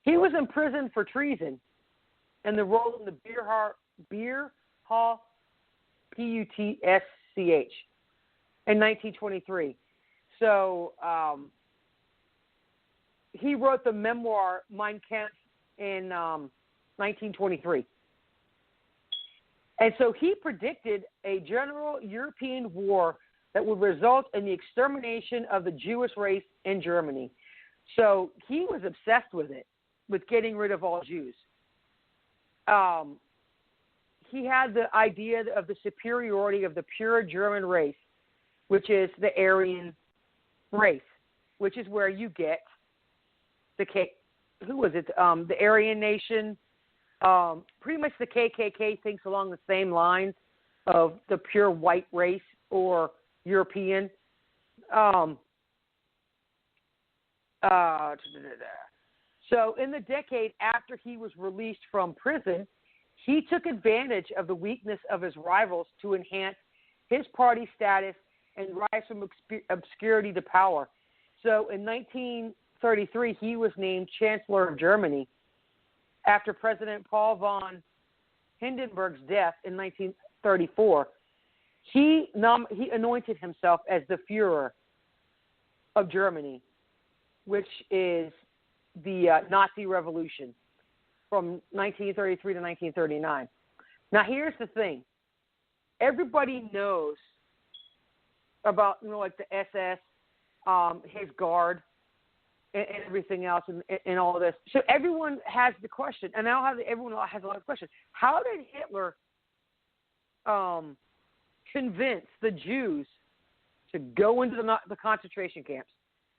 He was imprisoned for treason and the role in the Beer Hall PUTSCH in 1923. So he wrote the memoir Mein Kampf in 1923. And so he predicted a general European war that would result in the extermination of the Jewish race in Germany. So he was obsessed with it, with getting rid of all Jews. He had the idea of the superiority of the pure German race, which is the Aryan race, which is where you get the the Aryan nation. Pretty much the KKK thinks along the same lines of the pure white race or European. So in the decade after he was released from prison, he took advantage of the weakness of his rivals to enhance his party status and rise from obscurity to power. So in 1933, he was named Chancellor of Germany after President Paul von Hindenburg's death in 1934. He anointed himself as the Führer of Germany, which is the Nazi Revolution from 1933 to 1939. Now, here's the thing. Everybody knows about, like the SS, his guard, and everything else, and all of this. So everyone has the question, and now everyone has a lot of questions. How did Hitler convince the Jews to go into the concentration camps?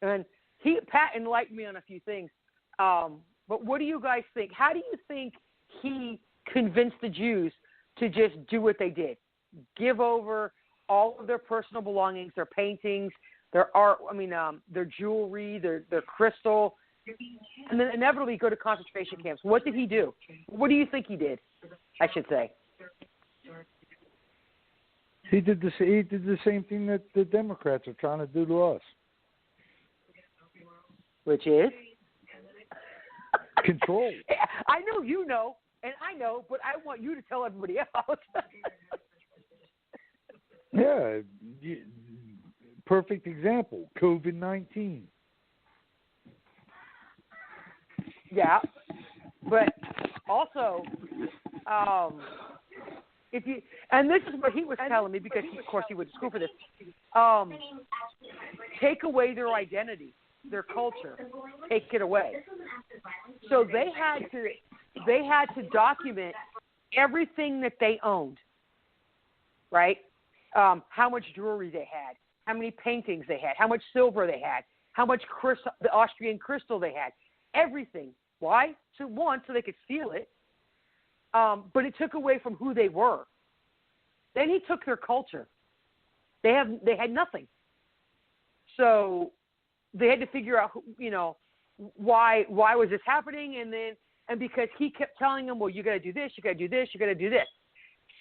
And Pat enlightened me on a few things. But what do you guys think? How do you think he convinced the Jews to just do what they did? Give over all of their personal belongings, their paintings, their art, their jewelry, their crystal, and then inevitably go to concentration camps. What did he do? What do you think he did, I should say? He did the same thing that the Democrats are trying to do to us. Which is? Control. I know you know, and I know, but I want you to tell everybody else. Yeah. Perfect example, COVID-19. Yeah, but also, if you, and this is what he was telling me, because of course he went to school for this, take away their identity, their culture, take it away. So they had to document everything that they owned, right? How much jewelry they had, how many paintings they had, how much silver they had, how much the Austrian crystal they had, everything. Why? So they could steal it, but it took away from who they were. Then he took their culture. They had nothing. So they had to figure out, why was this happening, and because he kept telling them, well, you got to do this, you got to do this, you got to do this.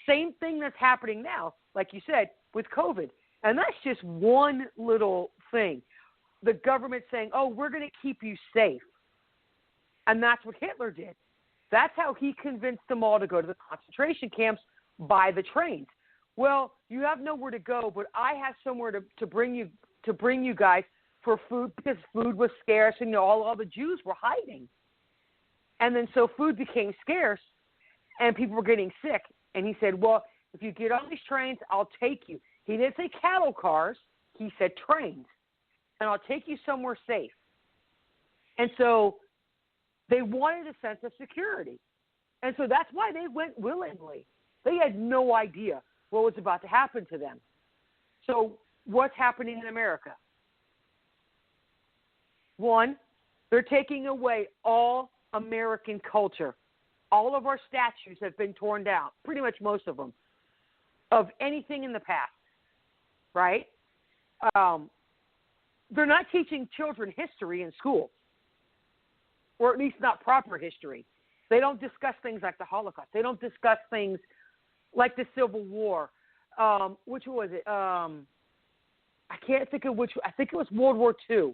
Same thing that's happening now, like you said, with COVID. And that's just one little thing. The government saying, oh, we're going to keep you safe. And that's what Hitler did. That's how he convinced them all to go to the concentration camps by the trains. Well, you have nowhere to go, but I have somewhere to bring you guys for food, because food was scarce and all the Jews were hiding. And then so food became scarce and people were getting sick. And he said, well, if you get on these trains, I'll take you. He didn't say cattle cars. He said trains. And I'll take you somewhere safe. And so they wanted a sense of security. And so that's why they went willingly. They had no idea what was about to happen to them. So what's happening in America? One, they're taking away all American culture. All of our statues have been torn down, pretty much most of them, of anything in the past, right? They're not teaching children history in school, or at least not proper history. They don't discuss things like the Holocaust. They don't discuss things like the Civil War. Which was it? I can't think of which. I think it was World War II.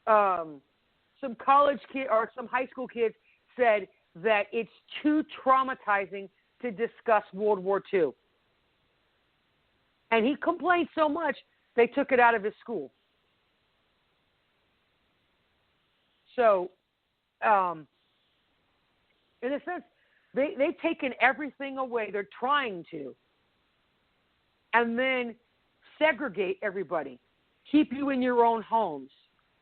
Some college kid or some high school kids said that it's too traumatizing to discuss World War II. And he complained so much, they took it out of his school. So, in a sense, they've taken everything away. They're trying to. And then segregate everybody. Keep you in your own homes.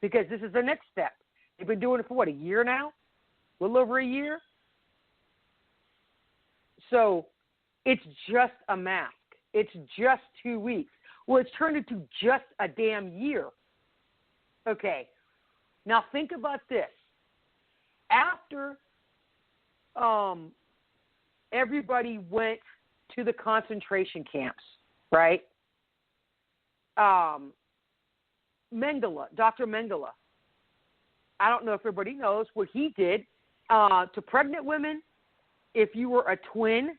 Because this is the next step. They've been doing it for, a year now? A little over a year? So it's just a mask. It's just 2 weeks. Well, it's turned into just a damn year. Okay. Now think about this. After everybody went to the concentration camps, right? Mengele, Dr. Mengele. I don't know if everybody knows what he did to pregnant women. If you were a twin,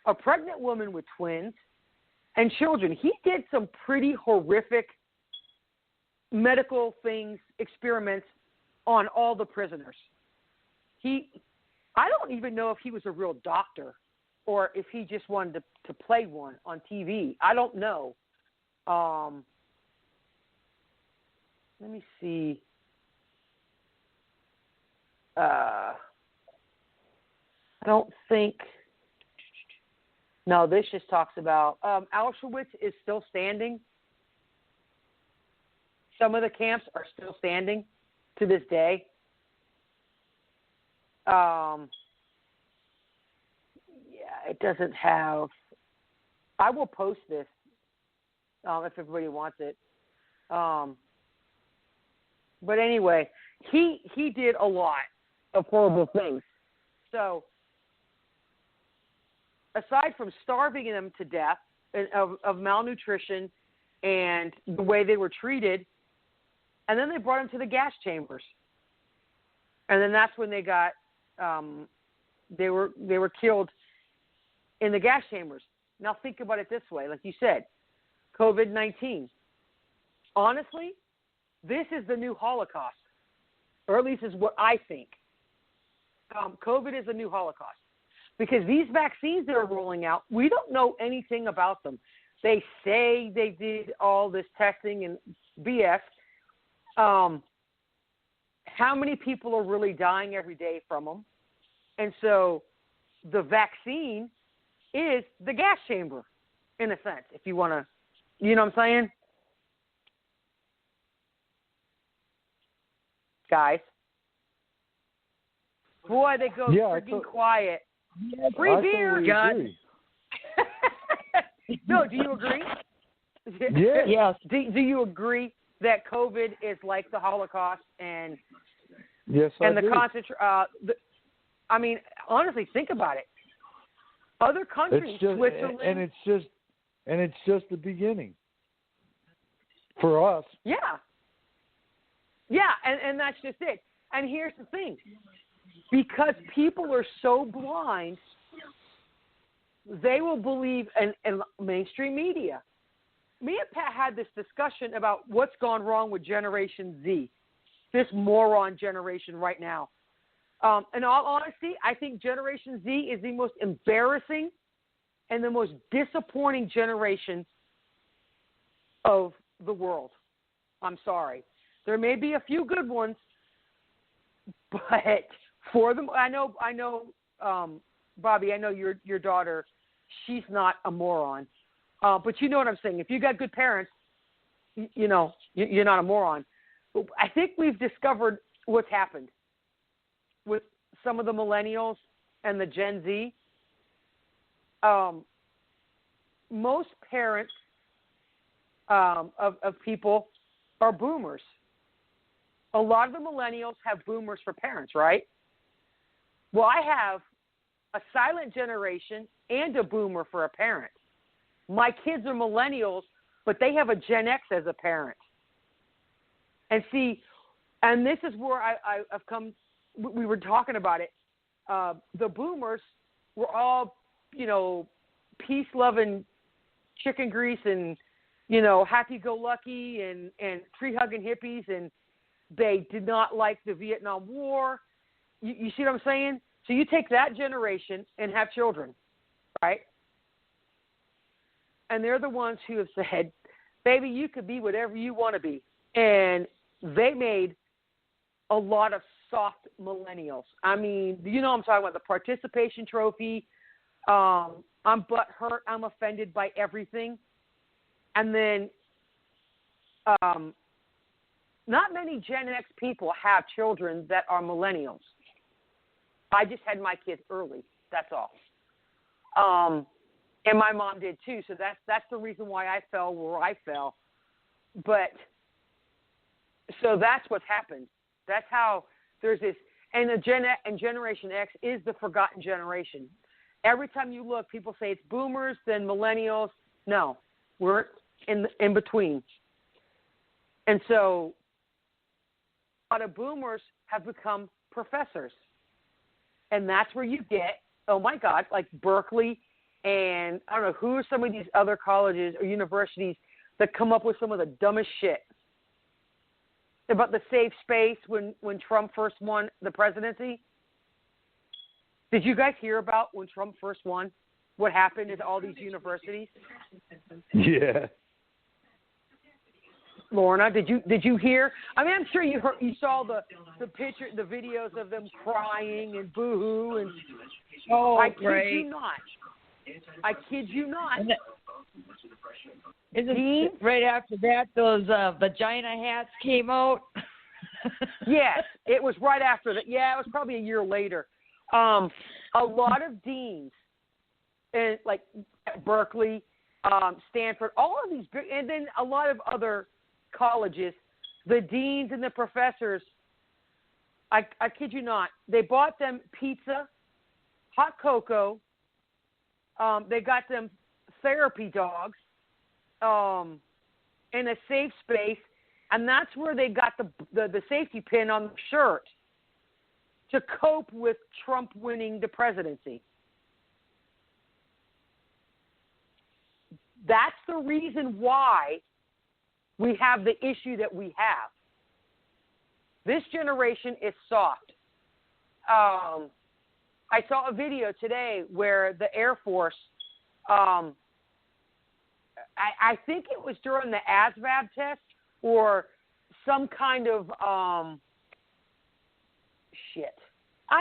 a pregnant woman with twins, and children, he did some pretty horrific medical things, experiments on all the prisoners. I don't even know if he was a real doctor or if he just wanted to play one on TV. I don't know. Let me see. I don't think. No, this just talks about Auschwitz is still standing. Some of the camps are still standing to this day. It doesn't have. I will post this if everybody wants it. But anyway, he did a lot of horrible things. So, aside from starving them to death of malnutrition and the way they were treated, and then they brought them to the gas chambers. And then that's when they got, they were killed in the gas chambers. Now think about it this way, like you said, COVID-19. Honestly, this is the new Holocaust, or at least is what I think. COVID is a new Holocaust because these vaccines that are rolling out, we don't know anything about them. They say they did all this testing and BS. How many people are really dying every day from them? And so the vaccine is the gas chamber, in a sense, if you want to, you know what I'm saying? Guys. Boy, they go freaking quiet. Free beer, God. No, do you agree? Yeah. Yes. Do you agree that COVID is like the Holocaust and yes, and I the do. I mean, honestly, think about it. Other countries, Switzerland, and it's just the beginning for us. Yeah, and that's just it. And here's the thing: because people are so blind, they will believe in mainstream media. Me and Pat had this discussion about what's gone wrong with Generation Z, this moron generation right now. In all honesty, I think Generation Z is the most embarrassing and the most disappointing generation of the world. I'm sorry. There may be a few good ones, but for them, I know, Bobby, I know your daughter, she's not a moron. But you know what I'm saying. If you got good parents, you know, you're not a moron. But I think we've discovered what's happened with some of the millennials and the Gen Z. Most parents of people are boomers. A lot of the millennials have boomers for parents, right? Well, I have a silent generation and a boomer for a parent. My kids are millennials, but they have a Gen X as a parent. And see, and this is where I've come, we were talking about it. The boomers were all, you know, peace-loving chicken grease and, you know, happy-go-lucky and tree-hugging hippies, and they did not like the Vietnam War. You see what I'm saying? So you take that generation and have children, right? And they're the ones who have said, baby, you could be whatever you want to be. And they made a lot of soft millennials. I mean, you know what I'm talking about, the participation trophy. I'm butthurt. I'm offended by everything. And then not many Gen X people have children that are millennials. I just had my kids early. That's all. And my mom did too, so that's the reason why I fell where I fell. But so that's what's happened. That's how there's this, and Generation X is the forgotten generation. Every time you look, people say it's boomers, then millennials. No, we're in between. And so a lot of boomers have become professors, and that's where you get, oh my God, like Berkeley. And I don't know who are some of these other colleges or universities that come up with some of the dumbest shit about the safe space when Trump first won the presidency. Did you guys hear about when Trump first won? What happened at all these universities? Yeah. Lorna, did you hear? I mean, I'm sure you saw the picture, the videos of them crying and boo-hoo and. Oh, I kid right. you not. I kid you not. Isn't right after that those vagina hats came out? Yes, it was right after that. Yeah, it was probably a year later. A lot of deans, and like Berkeley, Stanford, all of these, and then a lot of other colleges, the deans and the professors, I kid you not, they bought them pizza, hot cocoa. They got them therapy dogs in a safe space, and that's where they got the safety pin on the shirt to cope with Trump winning the presidency. That's the reason why we have the issue that we have. This generation is soft. I saw a video today where the Air Force, I think it was during the ASVAB test or some kind of, I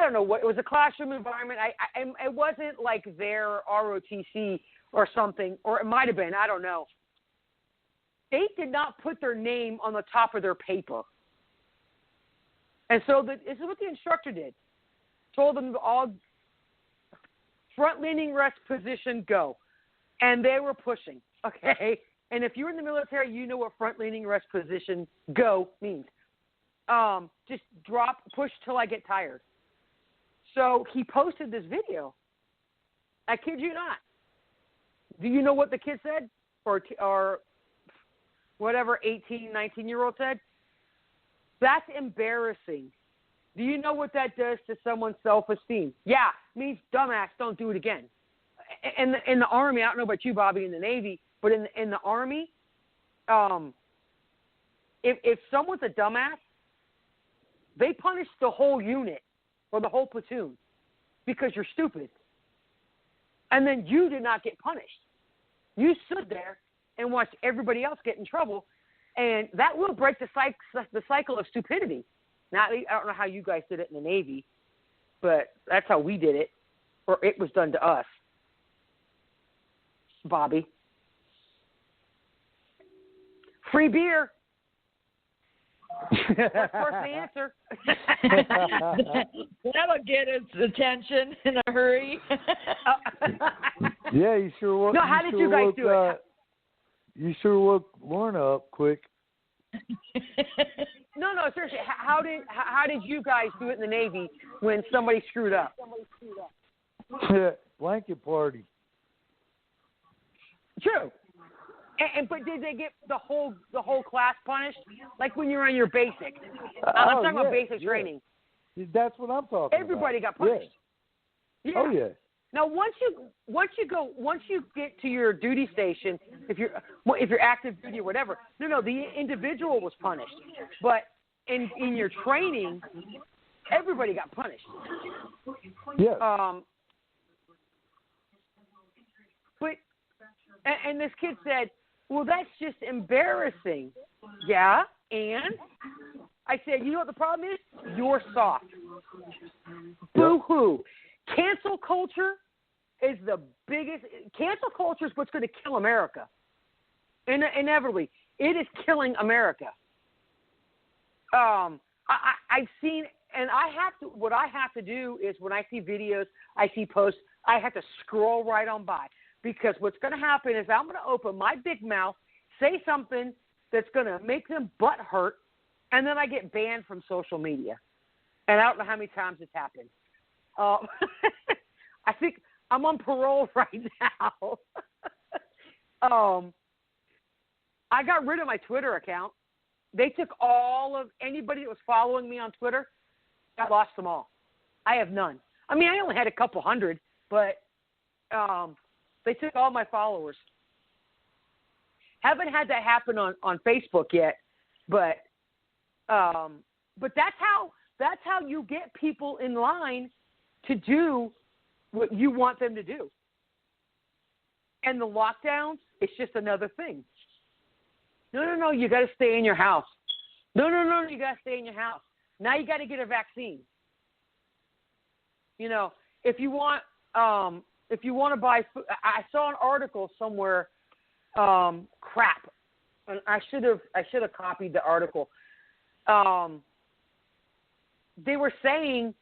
don't know what, it was a classroom environment. It wasn't like their ROTC or something, or it might have been, I don't know. They did not put their name on the top of their paper. And so this is what the instructor did. Told them to all front-leaning rest position, go. And they were pushing, okay? And if you're in the military, you know what front-leaning rest position go means. Just push till I get tired. So he posted this video. I kid you not. Do you know what the kid said? Or whatever 18, 19-year-old said? That's embarrassing. Do you know what that does to someone's self-esteem? Yeah, means dumbass, don't do it again. In the Army, I don't know about you, Bobby, in the Navy, but in the Army, if someone's a dumbass, they punish the whole unit or the whole platoon because you're stupid. And then you did not get punished. You stood there and watched everybody else get in trouble, and that will break the cycle of stupidity. Now, I don't know how you guys did it in the Navy, but that's how we did it, or it was done to us. Bobby. Free beer. That's first the answer. That'll get his attention in a hurry. Yeah, you sure woke. No, how did you guys do it? You sure woke Lorna up quick. No, seriously. How did you guys do it in the Navy when somebody screwed up? Blanket party. True. But did they get the whole class punished? Like when you're on your basic. I'm talking about basic training. That's what I'm talking Everybody about. got punished. Yeah. Yeah. Oh yeah. Now once you get to your duty station, if you're active duty or whatever, no, the individual was punished. But in your training, everybody got punished. Yeah. But and this kid said, well, that's just embarrassing. Yeah, and I said, you know what the problem is? You're soft. Boo-hoo. Cancel culture is the biggest. Cancel culture is what's going to kill America. Inevitably, it is killing America. I've seen, and what I have to do is when I see videos, I see posts, I have to scroll right on by. Because what's going to happen is I'm going to open my big mouth, say something that's going to make them butt hurt, and then I get banned from social media. And I don't know how many times it's happened. I think I'm on parole right now. I got rid of my Twitter account. They took all of anybody that was following me on Twitter. I lost them all. I have none. I mean, I only had a couple hundred, but they took all my followers. Haven't had that happen on Facebook yet, but that's how you get people in line to do what you want them to do. And the lockdowns, it's just another thing. No, you got to stay in your house. No, you got to stay in your house. Now you got to get a vaccine. You know, if you want to buy food, I saw an article somewhere. Crap, and I should have copied the article. They were saying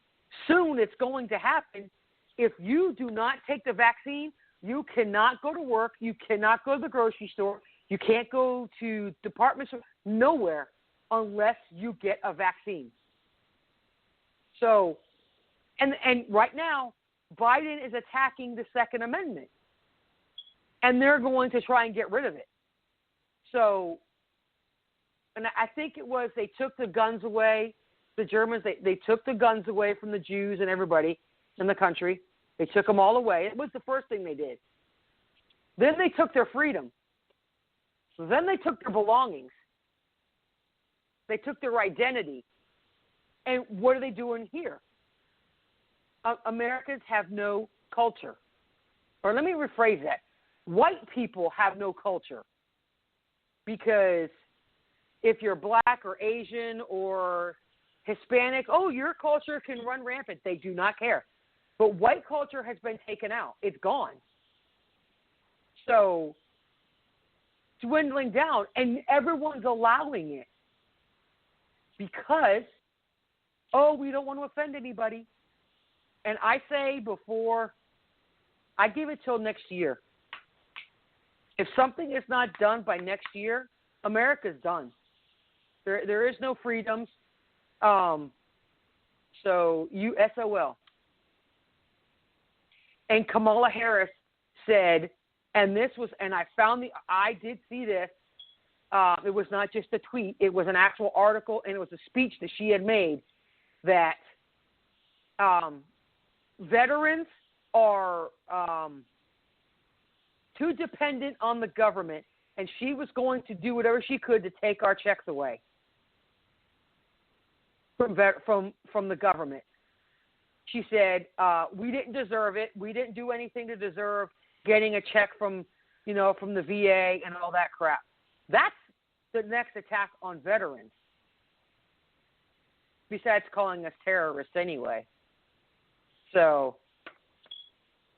soon it's going to happen. If you do not take the vaccine, you cannot go to work. You cannot go to the grocery store. You can't go to department store, nowhere, unless you get a vaccine. So, and right now, Biden is attacking the Second Amendment, and they're going to try and get rid of it. So, and I think it was they took the guns away. The Germans, they took the guns away from the Jews and everybody in the country. They took them all away. It was the first thing they did. Then they took their freedom. Then they took their belongings. They took their identity. And what are they doing here? Americans have no culture. Or let me rephrase that. White people have no culture. Because if you're black or Asian or Hispanic, your culture can run rampant. They do not care. But white culture has been taken out. It's gone. So, dwindling down, and everyone's allowing it because, we don't want to offend anybody. And I say before, I give it till next year. If something is not done by next year, America's done. There is no freedoms. So SOL. And Kamala Harris said, and I did see this. It was not just a tweet. It was an actual article, and it was a speech that she had made that veterans are too dependent on the government, and she was going to do whatever she could to take our checks away from the government. She said, we didn't deserve it. We didn't do anything to deserve getting a check from the VA and all that crap. That's the next attack on veterans, besides calling us terrorists anyway. So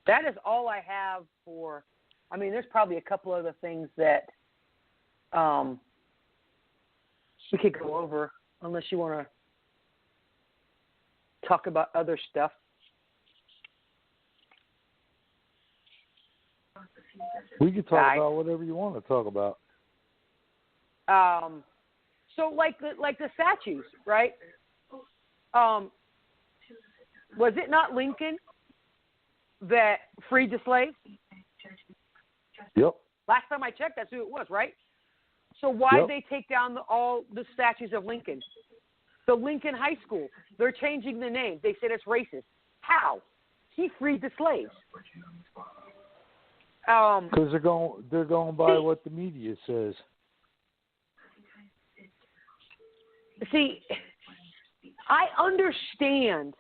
that is all I have for – there's probably a couple other things that we could go over unless you want to talk about other stuff. We could talk about whatever you want to talk about. So like the statues, right? Was it not Lincoln that freed the slaves? Yep. Last time I checked, that's who it was, right? So why did they take down all the statues of Lincoln? The Lincoln High School, they're changing the name. They said it's racist. How? He freed the slaves. Because they're going by what the media says. See, I understand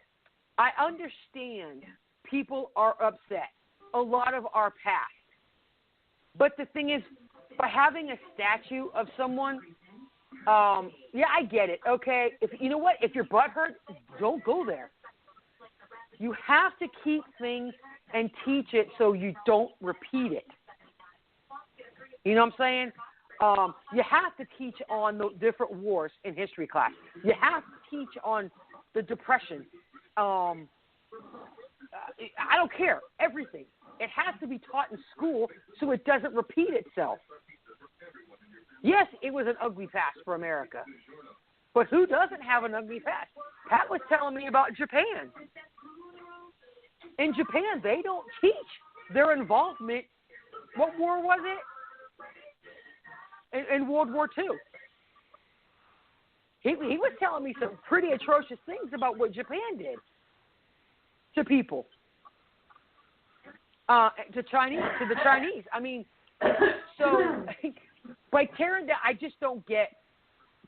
people are upset. A lot of our past. But the thing is, by having a statue of someone, I get it. Okay, if you're butthurt, don't go there. You have to keep things and teach it so you don't repeat it. You know what I'm saying? You have to teach on the different wars in history class. You have to teach on the Depression. I don't care. Everything. It has to be taught in school so it doesn't repeat itself. Yes, it was an ugly past for America. But who doesn't have an ugly past? Pat was telling me about Japan. In Japan, they don't teach their involvement. What war was it? In World War II. He was telling me some pretty atrocious things about what Japan did to people. To the Chinese. So by tearing down, I just don't get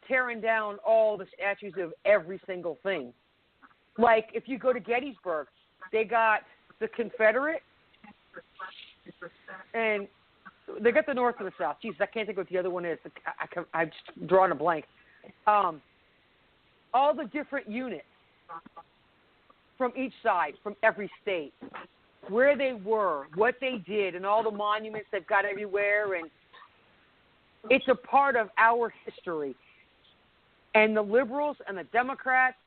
tearing down all the statues of every single thing. Like if you go to Gettysburg, they got the Confederate, and they got the North and the South. Jesus, I can't think what the other one is. I'm just drawing a blank. All the different units from each side, from every state, where they were, what they did, and all the monuments they've got everywhere, and it's a part of our history. And the liberals and the Democrats,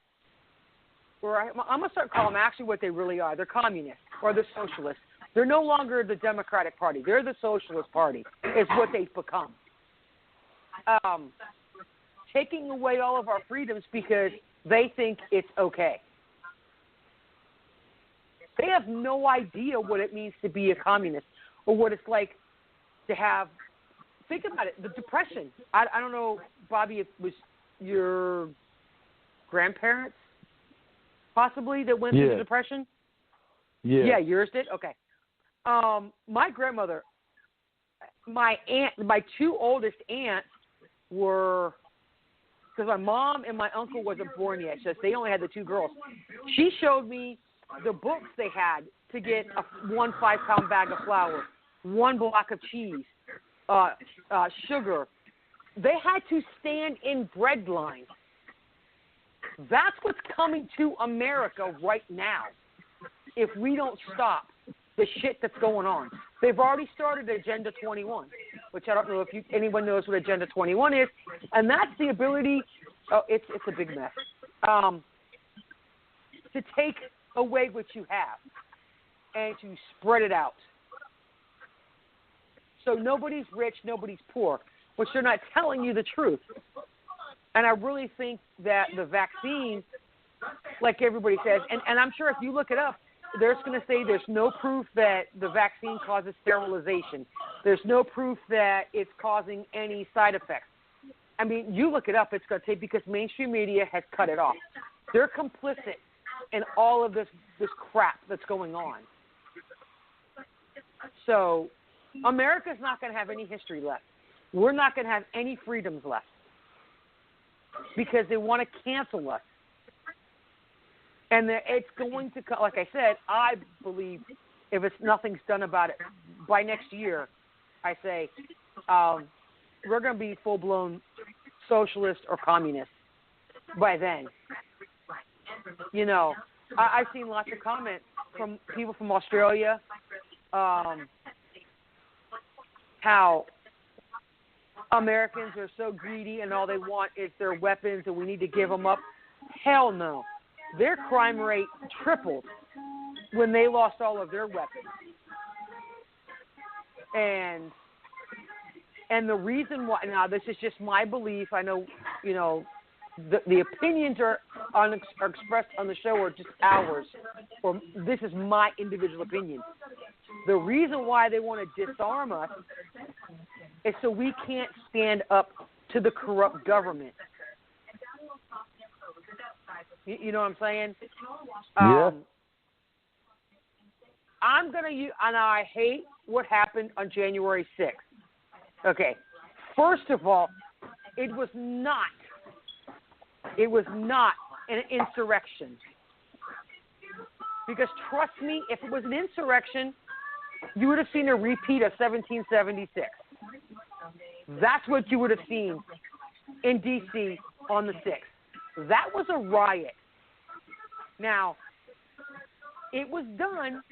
or I'm going to start calling them actually what they really are. They're communists or they're socialists. They're no longer the Democratic Party. They're the Socialist Party is what they've become. Taking away all of our freedoms because they think it's okay. They have no idea what it means to be a communist or what it's like to have – think about it, the Depression. I don't know, Bobby, if it was your grandparents possibly that went through the Depression? Yeah, yours did? Okay. My grandmother, my two oldest aunts were – because my mom and my uncle wasn't born yet, so they only had the two girls. She showed me the books they had to get one 5-pound bag of flour, one block of cheese, sugar. They had to stand in bread lines. That's what's coming to America right now if we don't stop the shit that's going on. They've already started Agenda 21, which I don't know if anyone knows what Agenda 21 is, and that's the ability it's a big mess, to take away what you have and to spread it out. So nobody's rich, nobody's poor, which they're not telling you the truth. And I really think that the vaccine, like everybody says, and I'm sure if you look it up, they're going to say there's no proof that the vaccine causes sterilization. There's no proof that it's causing any side effects. I mean, you look it up, it's going to say because mainstream media has cut it off. They're complicit in all of this crap that's going on. So America's not going to have any history left. We're not going to have any freedoms left because they want to cancel us. And it's going to, like I said, I believe if nothing's done about it by next year, I say we're going to be full-blown socialist or communist by then. You know, I've seen lots of comments from people from Australia, how Americans are so greedy and all they want is their weapons and we need to give them up. Hell no. Their crime rate tripled when they lost all of their weapons. And the reason why, now this is just my belief, I know, you know, the opinions are expressed on the show are just ours, or this is my individual opinion. The reason why they want to disarm us is so we can't stand up to the corrupt government. You know what I'm saying? Yeah. I'm going to use, and I hate what happened on January 6th. Okay. First of all, it was not an insurrection. Because trust me, if it was an insurrection, you would have seen a repeat of 1776. That's what you would have seen in D.C. on the 6th. That was a riot. Now, it was done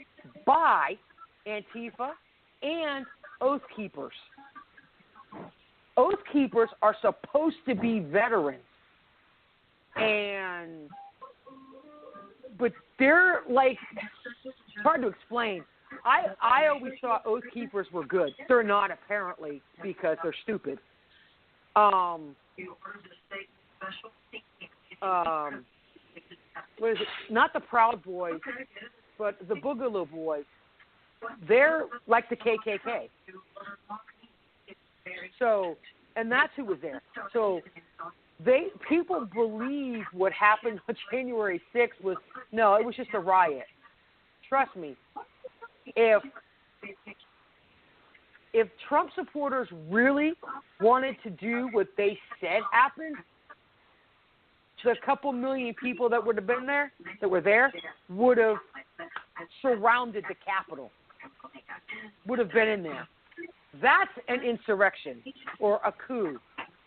by Antifa and Oath Keepers. Oath Keepers are supposed to be veterans. But they're like, it's hard to explain. I always thought Oath Keepers were good. They're not, apparently, because they're stupid. What is it? Not the Proud Boys, but the Boogaloo Boys. They're like the KKK. So, and that's who was there. So, people believe what happened on January 6th was, no, it was just a riot. Trust me. If Trump supporters really wanted to do what they said happened, the couple million people that would have been there, that were there, would have surrounded the Capitol, would have been in there. That's an insurrection or a coup.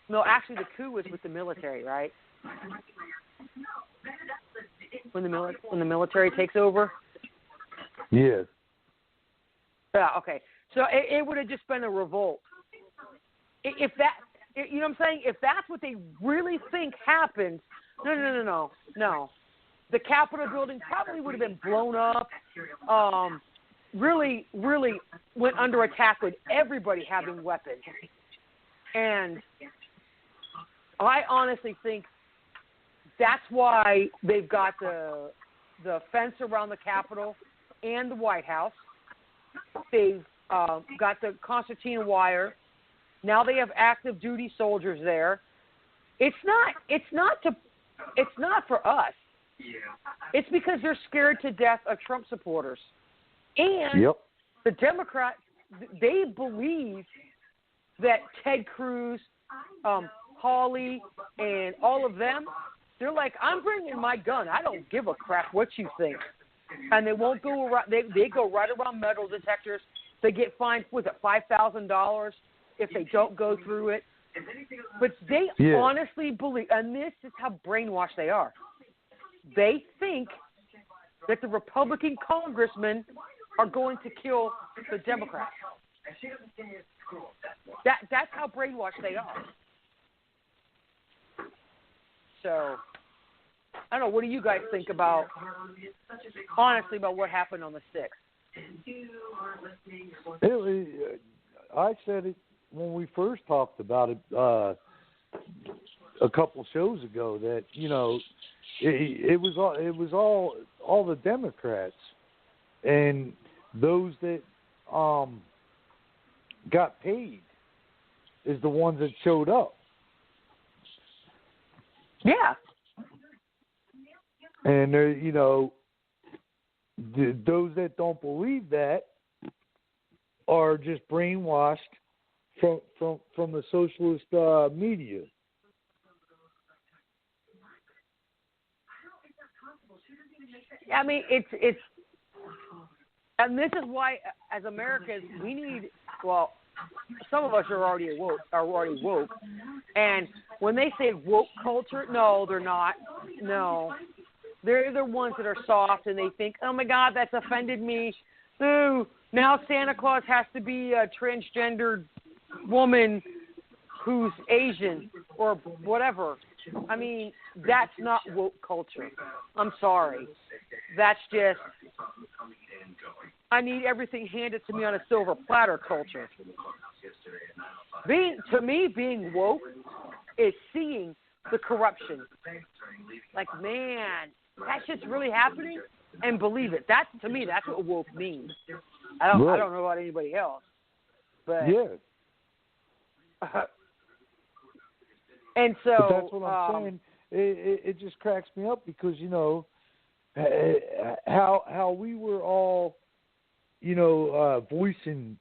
No, actually, the coup was with the military, right? When the military takes over. Yes. Yeah. Okay. So it would have just been a revolt. If that, you know what I'm saying? If that's what they really think happened, no. The Capitol building probably would have been blown up. Really went under attack with everybody having weapons. And I honestly think that's why they've got the fence around the Capitol and the White House. They've got the concertina wire. Now they have active duty soldiers there. It's not for us. It's because they're scared to death of Trump supporters. And the Democrats, they believe that Ted Cruz, Hawley, and all of them, they're like, I'm bringing my gun. I don't give a crap what you think. And they won't go around. They go right around metal detectors. They get fined, $5,000 if they don't go through it. But they honestly believe, and this is how brainwashed they are. They think that the Republican congressmen are going to kill the Democrats. That's how brainwashed they are. So, I don't know. What do you guys think about, honestly, about what happened on the 6th? I said it when we first talked about it a couple shows ago that it was all the Democrats and those that got paid is the ones that showed up. Yeah. And those that don't believe that are just brainwashed from the socialist media. I mean, it's, and this is why, as Americans, we need. Well, some of us are already woke, and when they say woke culture, no, they're not. No, they're the ones that are soft, and they think, oh my God, that's offended me. Ooh, now Santa Claus has to be a transgendered woman who's Asian or whatever. I mean, that's not woke culture. I'm sorry. That's just, I need everything handed to me on a silver platter culture. To me, being woke is seeing the corruption. Like, man, that shit's really happening, and believe it. To me, that's what woke means. I don't know about anybody else, but yeah. And so but that's what I'm saying. It just cracks me up because how we were all voicing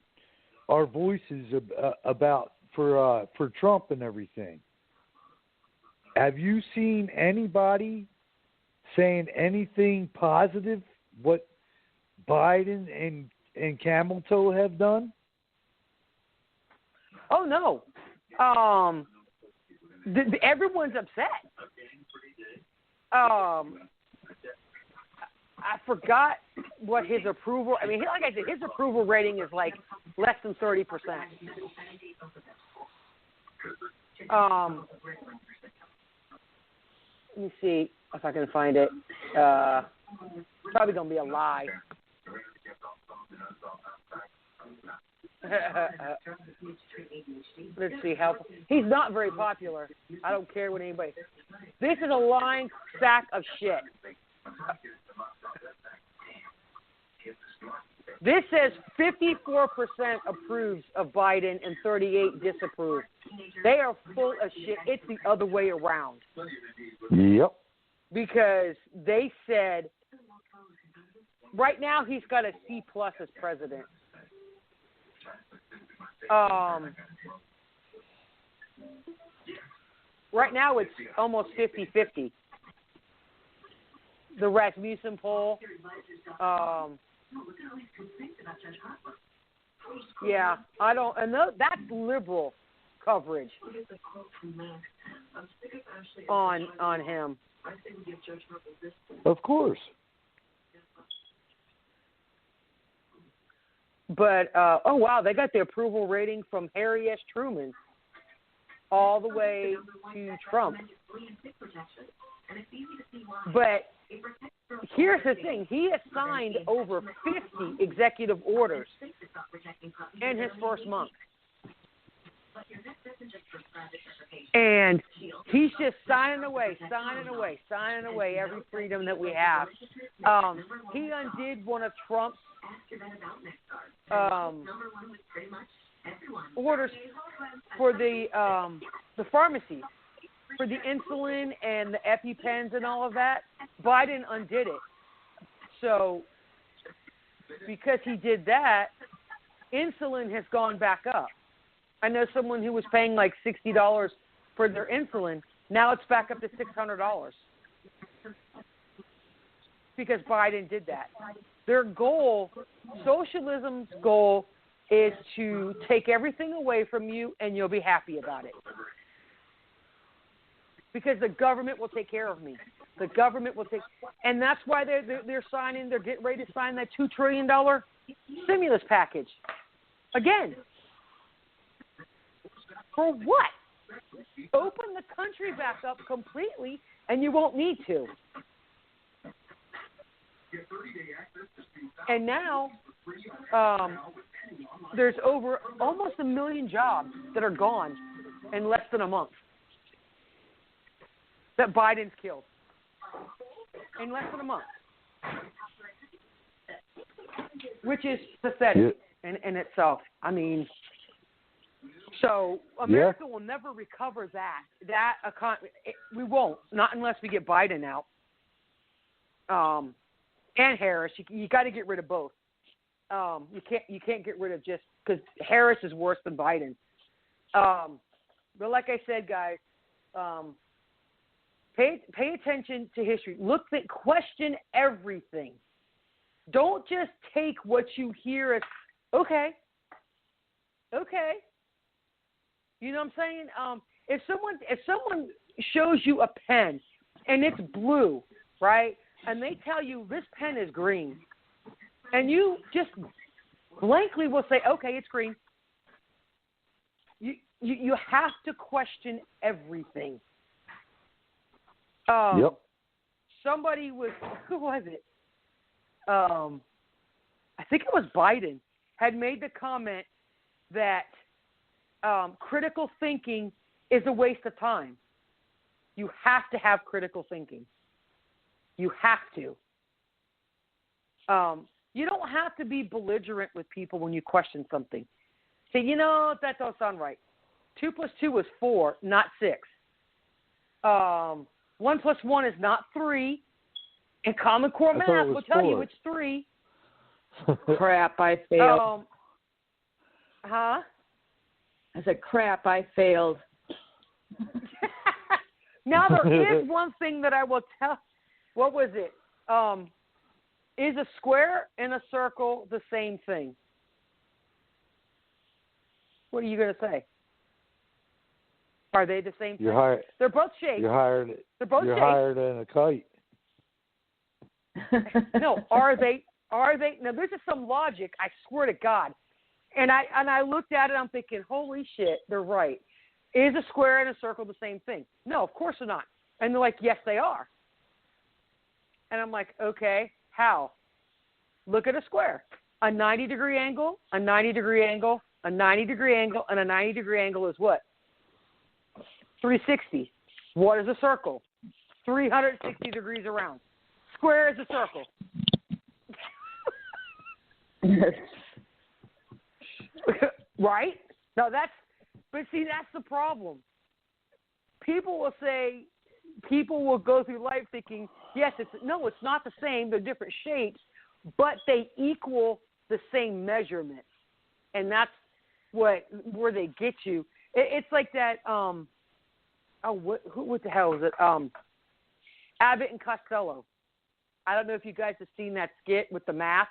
our voices about for Trump and everything. Have you seen anybody saying anything positive what Biden and Camel Toe have done? Oh no. Everyone's upset. I forgot what his approval. I mean, like I said, his approval rating is like less than 30%. Let me see if I can find it. Probably gonna be a lie. Let's see how he's not very popular. I don't care what anybody. This is a lying sack of shit. This says 54% approves of Biden and 38% disapprove. They are full of shit. It's the other way around. Yep. Because they said right now he's got a C+ as president. Right now it's almost 50-50. The Rasmussen poll. Yeah, I don't, and that's liberal coverage on him. Of course. But oh wow, they got the approval rating from Harry S. Truman all the way to Trump. But here's the thing: he has signed over 50 executive orders in his first month. And he's just signing away every freedom that we have. He undid one of Trump's orders for the pharmacies, for the insulin and the EpiPens and all of that. Biden undid it. So because he did that, insulin has gone back up. I know someone who was paying like $60 for their insulin. Now it's back up to $600 because Biden did that. Their goal, socialism's goal, is to take everything away from you and you'll be happy about it. Because the government will take care of me. The government will take, and that's why they're getting ready to sign that $2 trillion stimulus package. Again. For what? Open the country back up completely, and you won't need to. And now, there's over almost 1 million jobs that are gone in less than a month that Biden's killed. In less than a month. Which is pathetic in itself. I mean, so America will never recover that. We won't, not unless we get Biden out. And Harris. You got to get rid of both. You can't get rid of just because Harris is worse than Biden. But like I said, guys, pay attention to history. Question everything. Don't just take what you hear as okay. You know what I'm saying? If someone shows you a pen and it's blue, right, and they tell you this pen is green, and you just blankly will say, okay, it's green. You have to question everything. Somebody who was it? I think it was Biden had made the comment that critical thinking is a waste of time. You have to have critical thinking. You have to. You don't have to be belligerent with people when you question something. Say, that don't sound right. 2 + 2 is 4, not 6. 1 + 1 is not 3. And Common Core math will tell you it's 3. Crap, I failed. Huh? I said, crap, I failed. Now, there is one thing that I will tell. What was it? Is a square and a circle the same thing? What are you going to say? Are they the same thing? They're both shaped. They're both shaped. higher than a kite. No, are they? Now, this is some logic, I swear to God. And I looked at it, I'm thinking, holy shit, they're right. Is a square and a circle the same thing? No, of course they're not. And they're like, yes, they are. And I'm like, okay, how? Look at a square. A 90-degree angle, a 90-degree angle, a 90-degree angle, and a 90-degree angle is what? 360. What is a circle? 360 degrees around. Square is a circle. Right? No, that's the problem. People will go through life thinking, yes, it's not the same. They're different shapes, but they equal the same measurements. And that's where they get you. It's like that, what the hell is it? Abbott and Costello. I don't know if you guys have seen that skit with the math.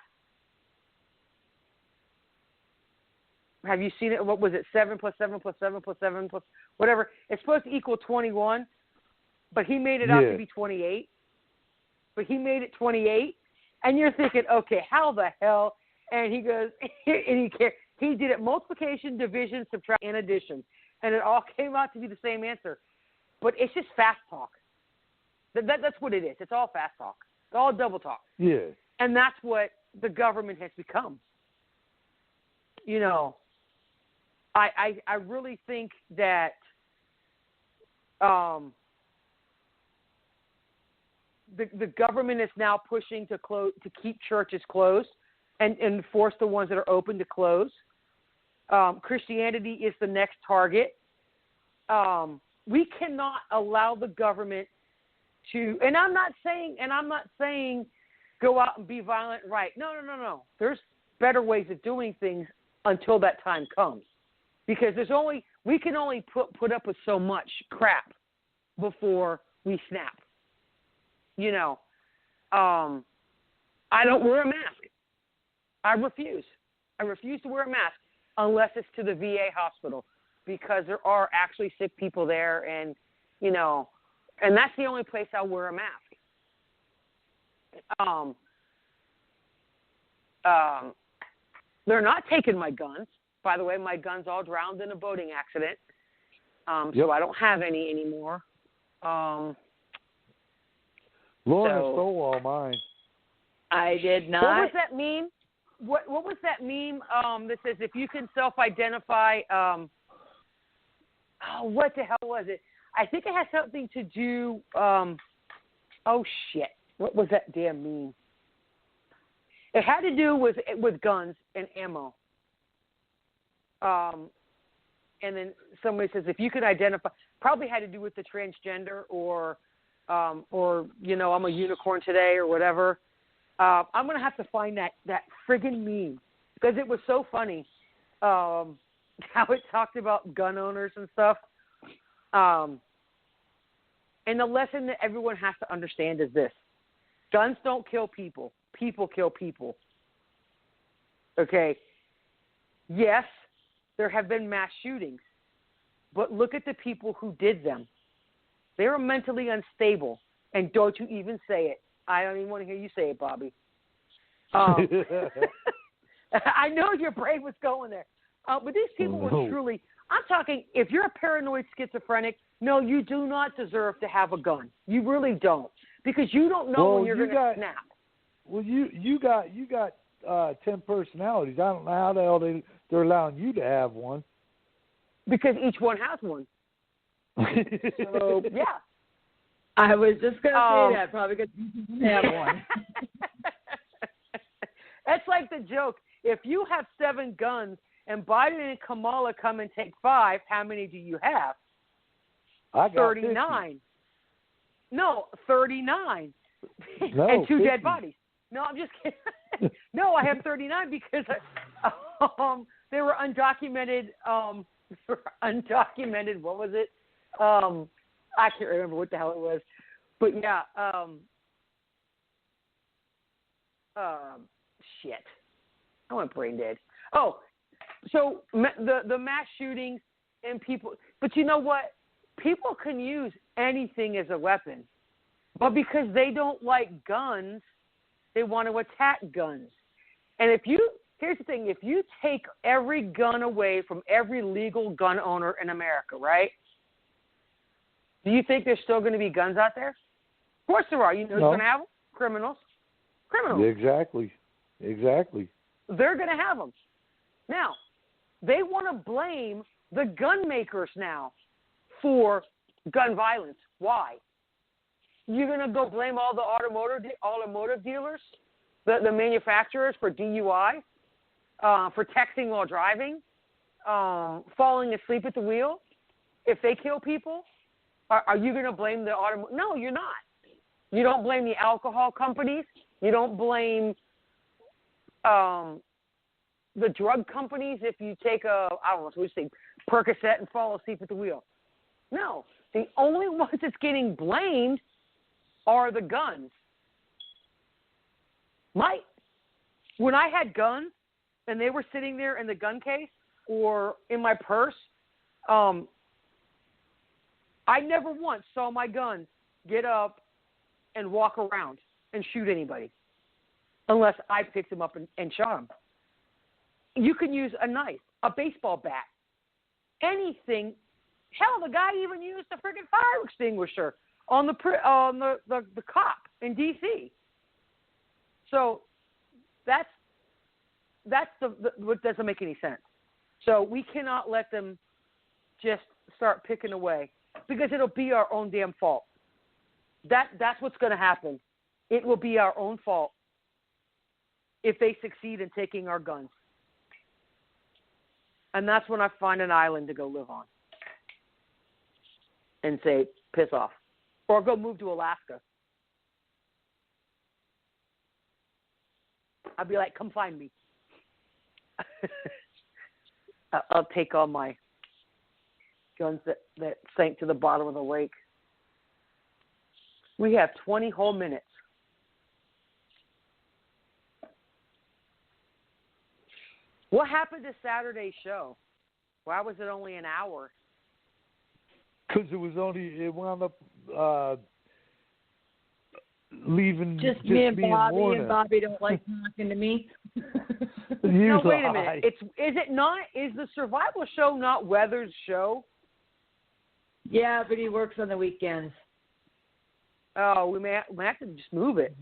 Have you seen it? What was it? 7 + 7 + 7 + 7 + whatever. It's supposed to equal 21, but he made it out to be 28. But he made it 28, and you're thinking, okay, how the hell? And he goes, and he did it multiplication, division, subtraction, and addition, and it all came out to be the same answer. But it's just fast talk. That's what it is. It's all fast talk. It's all double talk. Yeah. And that's what the government has become. I really think that the government is now pushing to keep churches closed and force the ones that are open to close. Christianity is the next target. We cannot allow the government to, and I'm not saying go out and be violent, right? No. There's better ways of doing things until that time comes. Because we can only put up with so much crap before we snap. I don't wear a mask. I refuse. I refuse to wear a mask unless it's to the VA hospital because there are actually sick people there, and and that's the only place I'll wear a mask. They're not taking my guns. By the way, my guns all drowned in a boating accident, so I don't have any anymore. Lorna stole all mine. I did not. What was that meme? what was that meme that says if you can self-identify? What the hell was it? I think it has something to do. Oh shit! What was that damn meme? It had to do with guns and ammo. And then somebody says if you could identify, probably had to do with the transgender or I'm a unicorn today or whatever. I'm gonna have to find that friggin' meme because it was so funny. How it talked about gun owners and stuff. And the lesson that everyone has to understand is this: guns don't kill people. People kill people. Okay. Yes, there have been mass shootings, but look at the people who did them. They were mentally unstable, and don't you even say it. I don't even want to hear you say it, Bobby. I know your brain was going there. But these people were truly, I'm talking, if you're a paranoid schizophrenic, no, you do not deserve to have a gun. You really don't. Because you don't know when you're going to snap. Well, you got 10 personalities. I don't know how the hell they're allowing you to have one. Because each one has one. So, yeah. I was just going to say that, probably because you have one. That's like the joke. If you have 7 guns and Biden and Kamala come and take 5, how many do you have? I got 39. 50. No, 39. No, and 2 50. dead bodies. No, I'm just kidding. No, I have 39 because they were undocumented. Undocumented. What was it? I can't remember what the hell it was. But yeah. Shit. I went brain dead. Oh, so the mass shootings and people. But you know what? People can use anything as a weapon. But because they don't like guns, they want to attack guns. And here's the thing, if you take every gun away from every legal gun owner in America, right? Do you think there's still going to be guns out there? Of course there are. You know who's going to have them? Criminals. Exactly. They're going to have them. Now, they want to blame the gun makers now for gun violence. Why? You're going to go blame all the automotive dealers, the manufacturers for DUI, for texting while driving, falling asleep at the wheel? If they kill people, are you going to blame the automotive? No, you're not. You don't blame the alcohol companies. You don't blame the drug companies if you take Percocet and fall asleep at the wheel. No, the only ones that's getting blamed are the guns. When I had guns and they were sitting there in the gun case or in my purse, I never once saw my guns get up and walk around and shoot anybody unless I picked them up and shot them. You can use a knife, a baseball bat, anything. Hell, the guy even used a freaking fire extinguisher on the cop in D.C. So that's what doesn't make any sense. So we cannot let them just start picking away because it'll be our own damn fault. That's what's going to happen. It will be our own fault if they succeed in taking our guns. And that's when I find an island to go live on and say, piss off. Or go move to Alaska. I'll be like, come find me. I'll take all my guns that sank to the bottom of the lake. We have 20 whole minutes. What happened to Saturday's show? Why was it only an hour? Because it wound up leaving just me and Bobby, Lorna. And Bobby don't like talking to me. No, wait a minute. Is the survival show not Weather's show? Yeah, but he works on the weekends. Oh, we may have to just move it.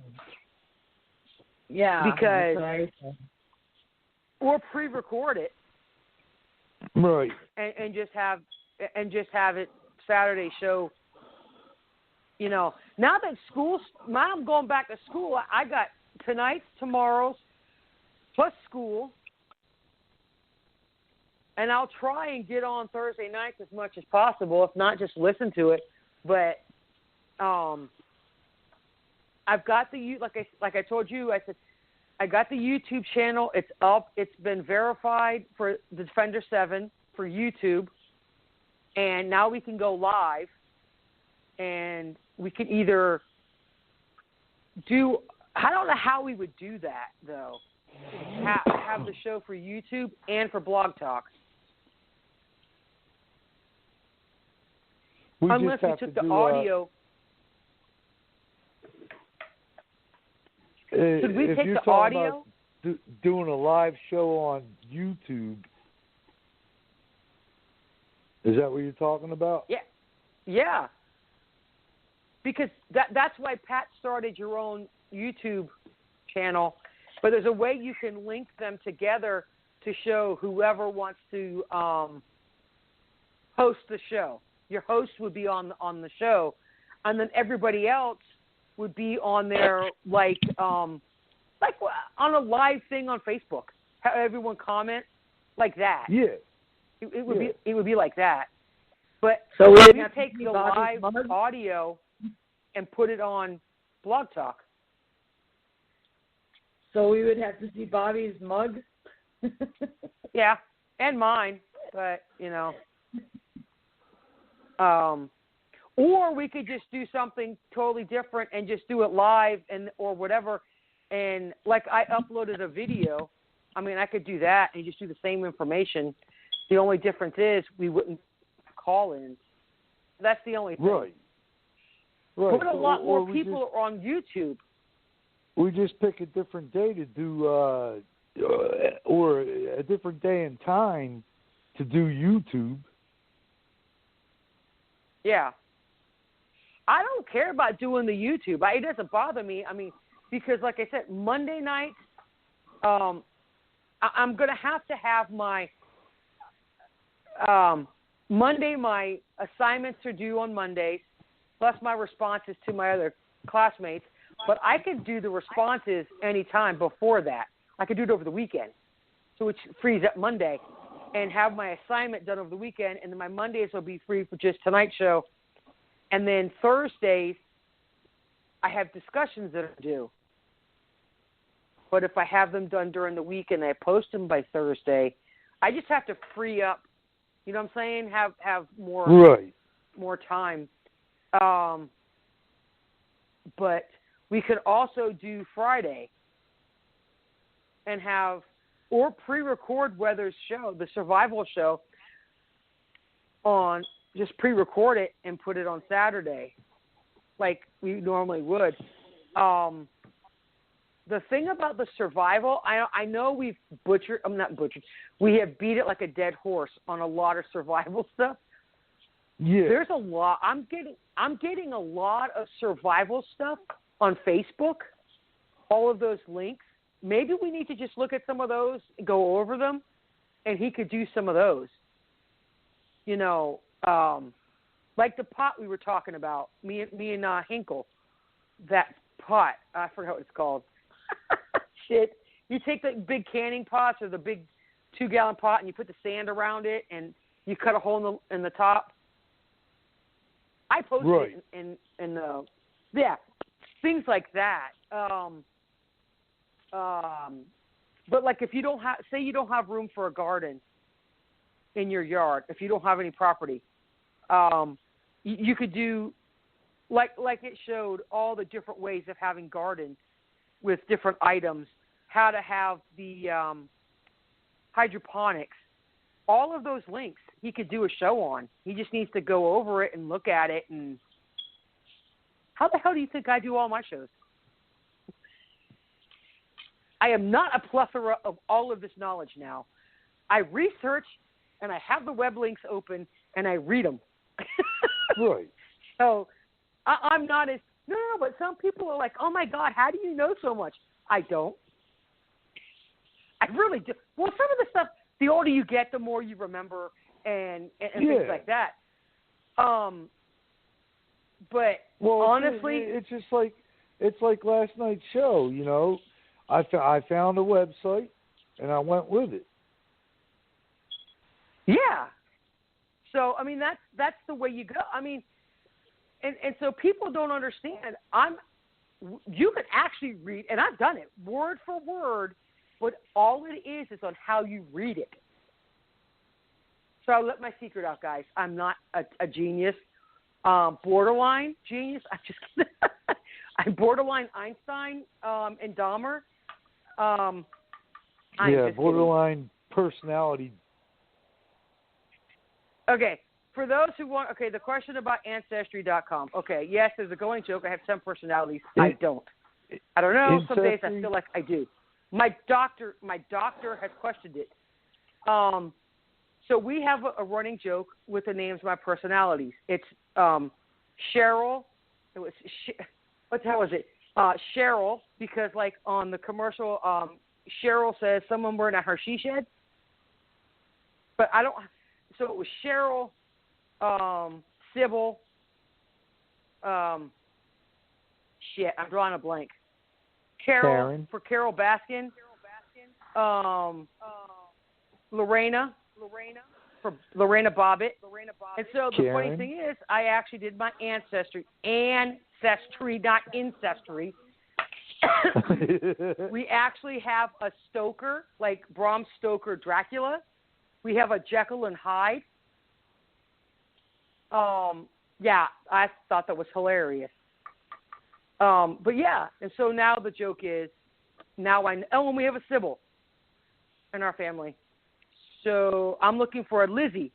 Yeah. Because or pre-record it, right, and just have it Saturday show. You know, now that I'm going back to school, I got tonight's, tomorrow's, plus school, and I'll try and get on Thursday nights as much as possible. If not, just listen to it. But I've got like I told you, I said I got the YouTube channel. It's up. It's been verified for the Defender 7 for YouTube, and now we can go live, and we can either do. I don't know how we would do that though. Have the show for YouTube and for Blog Talk. Unless we took the audio. Could we take the audio? Doing a live show on YouTube. Is that what you're talking about? Yeah. Yeah. Because that's why Pat started your own YouTube channel. But there's a way you can link them together to show whoever wants to host the show. Your host would be on the show, and then everybody else would be on there like on a live thing on Facebook. Have everyone comment like that. Yeah. It would be like that. But so we're we going to take the live audio and put it on Blog Talk. So we would have to see Bobby's mug? Yeah, and mine, but, you know. Or we could just do something totally different and just do it live or whatever. And like I uploaded a video. I mean, I could do that and just do the same information. The only difference is we wouldn't call in. That's the only thing. Right. Right. But a lot more people are on YouTube. We just pick a different day to do, or a different day and time to do YouTube. Yeah. I don't care about doing the YouTube. It doesn't bother me. I mean, because like I said, Monday nights, I'm going to have my Monday, my assignments are due on Mondays, plus my responses to my other classmates. But I could do the responses anytime before that. I could do it over the weekend, so it frees up Monday, and have my assignment done over the weekend, and then my Mondays will be free for just tonight's show. And then Thursdays, I have discussions that are due. But if I have them done during the week and I post them by Thursday, I just have to free up. You know what I'm saying? Have more time. But we could also do Friday and have, or pre-record Weather's show, the survival show, on, just pre-record it and put it on Saturday like we normally would. The thing about the survival, I know we've we have beat it like a dead horse on a lot of survival stuff. Yeah. There's a lot. I'm getting a lot of survival stuff on Facebook, all of those links. Maybe we need to just look at some of those, go over them, and he could do some of those. You know, like the pot we were talking about, me and Hinkle, that pot, I forgot what it's called. Shit. You take the big canning pots or the big 2-gallon pot and you put the sand around it and you cut a hole in the top. I posted it in things like that. But like if you don't have, say you don't have room for a garden in your yard, if you don't have any property, you could do like it showed all the different ways of having gardens with different items, how to have the hydroponics, all of those links he could do a show on. He just needs to go over it and look at it. And how the hell do you think I do all my shows? I am not a plethora of all of this knowledge now. I research and I have the web links open and I read them. Right. So I'm not as, no, but some people are like, oh my God, how do you know so much? I don't. I really do. Well, some of the stuff, the older you get, the more you remember and things like that. But honestly, it's just like last night's show. You know, I found a website and I went with it. Yeah. So I mean that's the way you go. I mean, and so people don't understand. You can actually read, and I've done it word for word, but all it is on how you read it. So I'll let my secret out, guys. I'm not a genius, borderline genius. I'm borderline Einstein and Dahmer. Borderline personality. Okay, for those who want, the question about Ancestry.com. Okay, yes, there's a going joke. I have 10 personalities. I don't. I don't know. Some days I feel like I do. My doctor has questioned it. So we have a running joke with the names of my personalities. It's Cheryl. It was what the hell was it? Cheryl, because like on the commercial, Cheryl says someone wearing a Hershey shed. But I don't. So it was Cheryl, Sybil. Shit, I'm drawing a blank. Karen. For Carol Baskin. Lorena for Lorena Bobbitt. And so the funny thing is, I actually did my ancestry, not incestry. We actually have a Stoker, like Bram Stoker Dracula. We have a Jekyll and Hyde. Yeah, I thought that was hilarious. But yeah, and so now the joke is, and we have a Sybil in our family. So I'm looking for a Lizzie.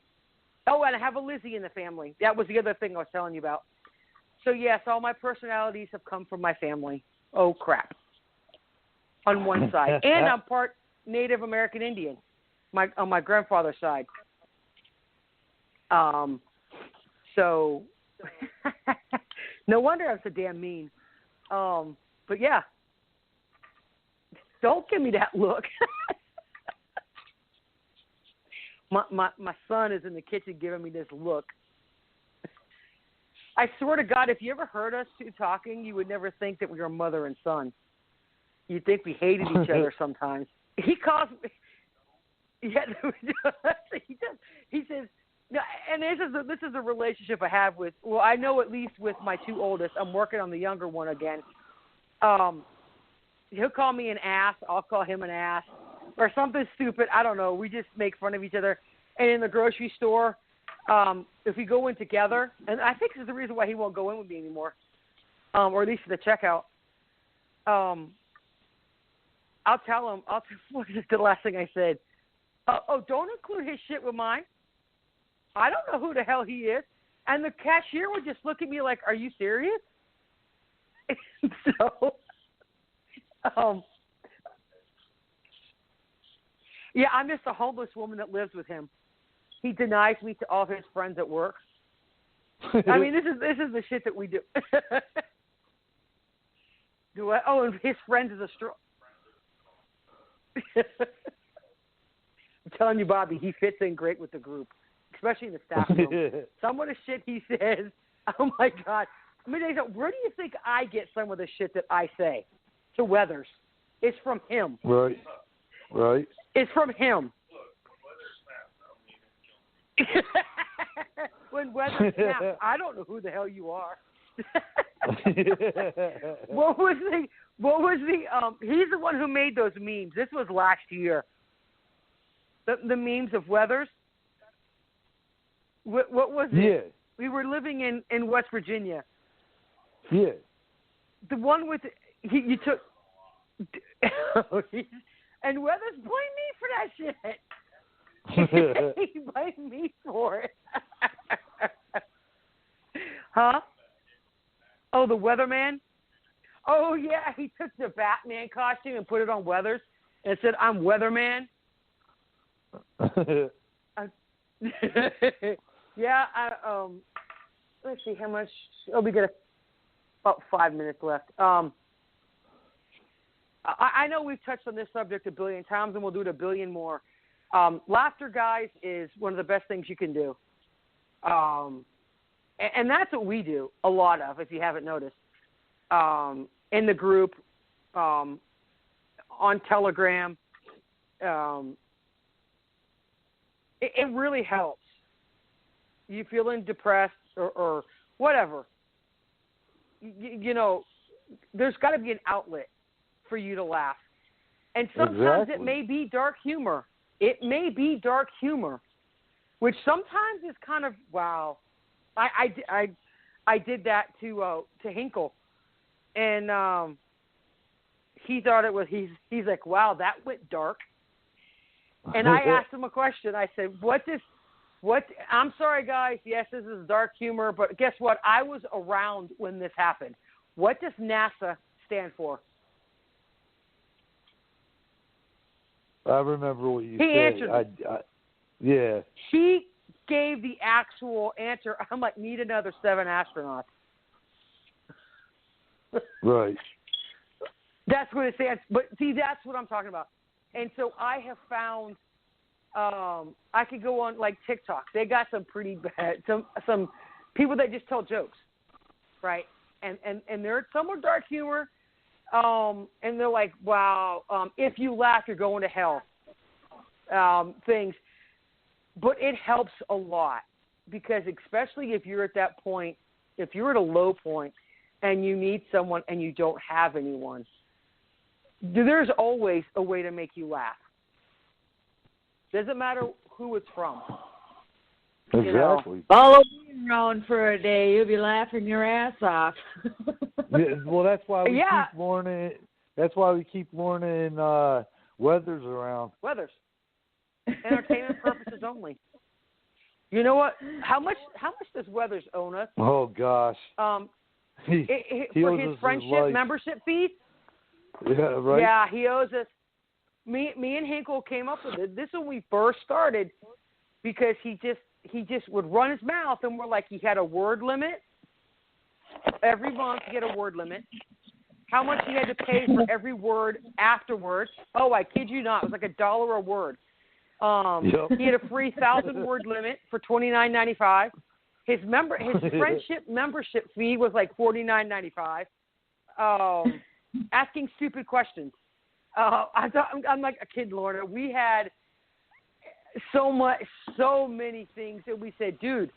Oh, and I have a Lizzie in the family. That was the other thing I was telling you about. So yes, all my personalities have come from my family. Oh crap. On one side. And I'm part Native American Indian. On my grandfather's side. So no wonder I'm so damn mean. But yeah. Don't give me that look. My son is in the kitchen giving me this look. I swear to God, if you ever heard us two talking, you would never think that we were mother and son. You'd think we hated each other sometimes. He calls me. Yeah, he does. He says, no, and this is a relationship I have with. Well, I know at least with my two oldest. I'm working on the younger one again. He'll call me an ass. I'll call him an ass. Or something stupid. I don't know. We just make fun of each other. And in the grocery store, if we go in together, and I think this is the reason why he won't go in with me anymore, or at least for the checkout, I'll tell him, what is the last thing I said? Don't include his shit with mine. I don't know who the hell he is. And the cashier would just look at me like, are you serious? So, yeah, I'm just a homeless woman that lives with him. He denies me to all his friends at work. I mean, this is the shit that we do. And his friends is a straw. I'm telling you, Bobby, he fits in great with the group, especially in the staff room. Some of the shit he says, oh my God. I mean, where do you think I get some of the shit that I say to Weathers? It's from him. Right. It's from him. When Weathers snaps, I don't know who the hell you are. What was the he's the one who made those memes. This was last year. The memes of Weathers. What was it? Yeah. We were living in West Virginia. Yeah. The one with you took and Weathers blamed me for that shit. He blamed me for it. Huh? Oh, the Weatherman? Oh, yeah, he took the Batman costume and put it on Weathers and said, I'm Weatherman. Yeah, let's see how much. Oh, we got about 5 minutes left. I know we've touched on this subject a billion times, and we'll do it a billion more. Laughter, guys, is one of the best things you can do. And that's what we do a lot of, if you haven't noticed. In the group, on Telegram. It really helps. You feeling depressed or whatever. You know, there's got to be an outlet for you to laugh. And sometimes it may be dark humor. It may be dark humor, which sometimes is kind of, wow. I did that to Hinkle, and he thought it was, he's like, wow, that went dark. And I asked him a question. I said, I'm sorry, guys. Yes, this is dark humor, but guess what? I was around when this happened. What does NASA stand for? I remember what you said. He answered. Yeah. He gave the actual answer. I'm like, need another 7 astronauts. Right. That's what it stands. But see, that's what I'm talking about. And so I have found I could go on like TikTok. They got some pretty bad some people that just tell jokes, right? And there some are dark humor, and they're like, wow, if you laugh, you're going to hell. Things, but it helps a lot because especially if you're at that point, if you're at a low point and you need someone and you don't have anyone, there's always a way to make you laugh. Doesn't matter who it's from. Exactly. You know? Follow me around for a day, you'll be laughing your ass off. Yeah, well, that's why we keep learning. That's why we keep learning Weathers around. Weathers. Entertainment purposes only. You know what? How much does Weathers own us? Oh gosh. For his friendship membership fee. Yeah, right. Yeah, he owes us. Me and Hinkle came up with it. This is when we first started because he just would run his mouth, and we're like, he had a word limit. Every month he had a word limit. How much he had to pay for every word afterwards. Oh, I kid you not. It was like $1 a word. He had a free 1,000-word limit for $29.95. His friendship membership fee was like $49.95. Asking stupid questions. I'm like a kid, Lorna. We had so many things that we said, dude.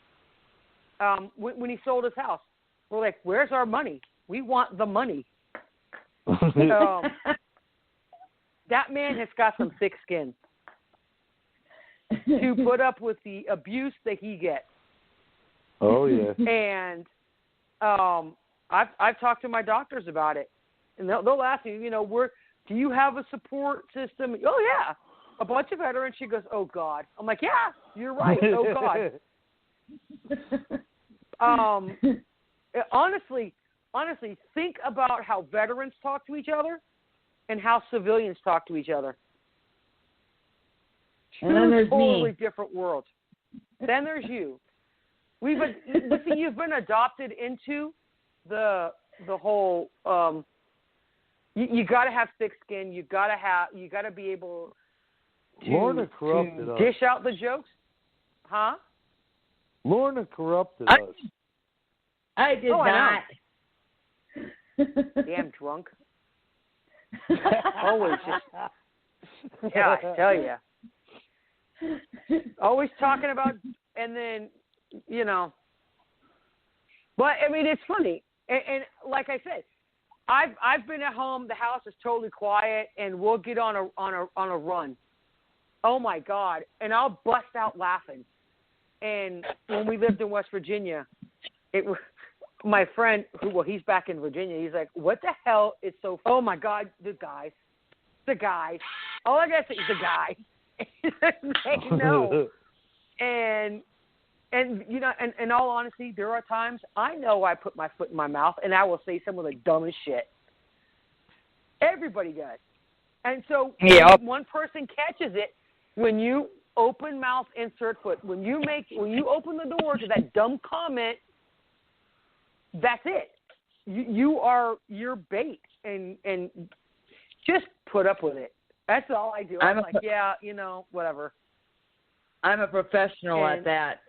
When he sold his house, we're like, "Where's our money? We want the money." That man has got some thick skin to put up with the abuse that he gets. Oh yeah. And I've talked to my doctors about it, and they'll ask me, do you have a support system? Oh yeah, a bunch of veterans. She goes, oh God. I'm like, yeah, you're right. Oh God. Honestly, think about how veterans talk to each other and how civilians talk to each other. And then there's totally me. Different worlds. Then there's you. You've been adopted into the whole. You got to have thick skin. You got to be able to dish out the jokes, huh? Lorna corrupted us. I did not. Damn drunk. Always just. Yeah, I tell you. Always talking about, and then, But I mean, it's funny, and like I said, I've been at home. The house is totally quiet, and we'll get on a run. Oh my God! And I'll bust out laughing. And when we lived in West Virginia, it was my friend he's back in Virginia. He's like, "What the hell is so?" Oh my God, the guys. All I gotta say is the guy. They know. And in all honesty, there are times I know I put my foot in my mouth and I will say some of the dumbest shit. Everybody does. And so one person catches it when you open mouth, insert foot. When you open the door to that dumb comment, that's it. You're bait. And Just put up with it. That's all I do. I'm like, yeah, whatever. I'm a professional at that.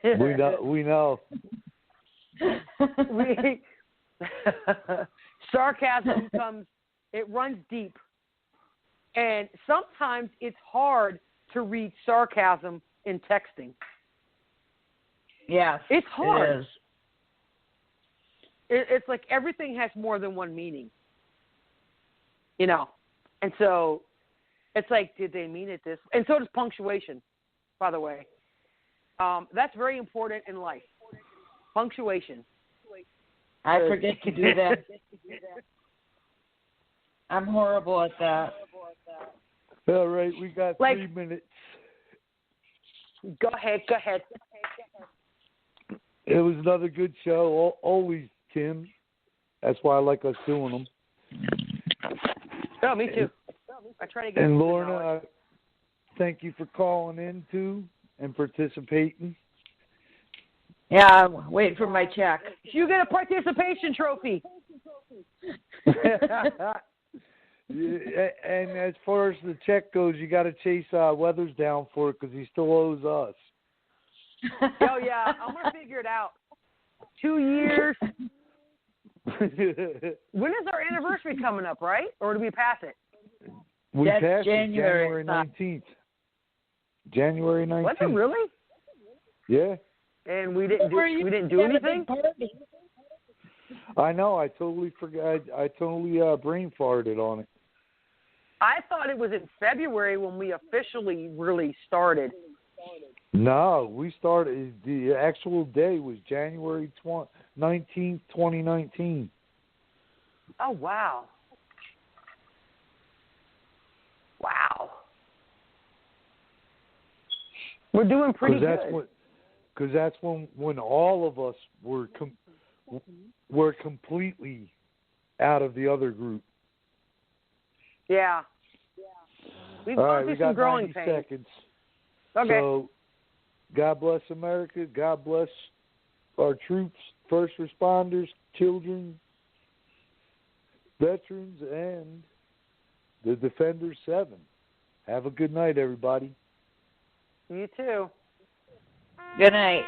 We know. Sarcasm it runs deep. And sometimes it's hard to read sarcasm in texting. Yes, it's hard. It is. It's like everything has more than one meaning. And so it's like, did they mean it this? And so does punctuation, by the way. That's very important in life. Punctuation. I forget to do that. I'm horrible at that. All right, we got 3 minutes. Go ahead. It was another good show. Always, Tim. That's why I like us doing them. Oh, me too. I try to get. And Lorna, thank you for calling in too and participating. Yeah, I'm waiting for my check. You get a participation trophy. And as far as the check goes, you got to chase Weathers down for it because he still owes us. Oh yeah, I'm gonna figure it out. 2 years. When is our anniversary coming up, right? Or do we pass it? We That's passed January 19th. January 19th. Was it really? Yeah. And we didn't do anything? I know. I totally forgot. I totally brain farted on it. I thought it was in February when we officially really started. No, we started. The actual day was January 19th, 2019. Oh, wow. Wow. We're doing pretty good. Because that's when all of us were completely out of the other group. Yeah. We've gone through some growing pains. 90 seconds. Okay. So, God bless America. God bless our troops, first responders, children, veterans, and the Defenders 7. Have a good night, everybody. You too. Good night.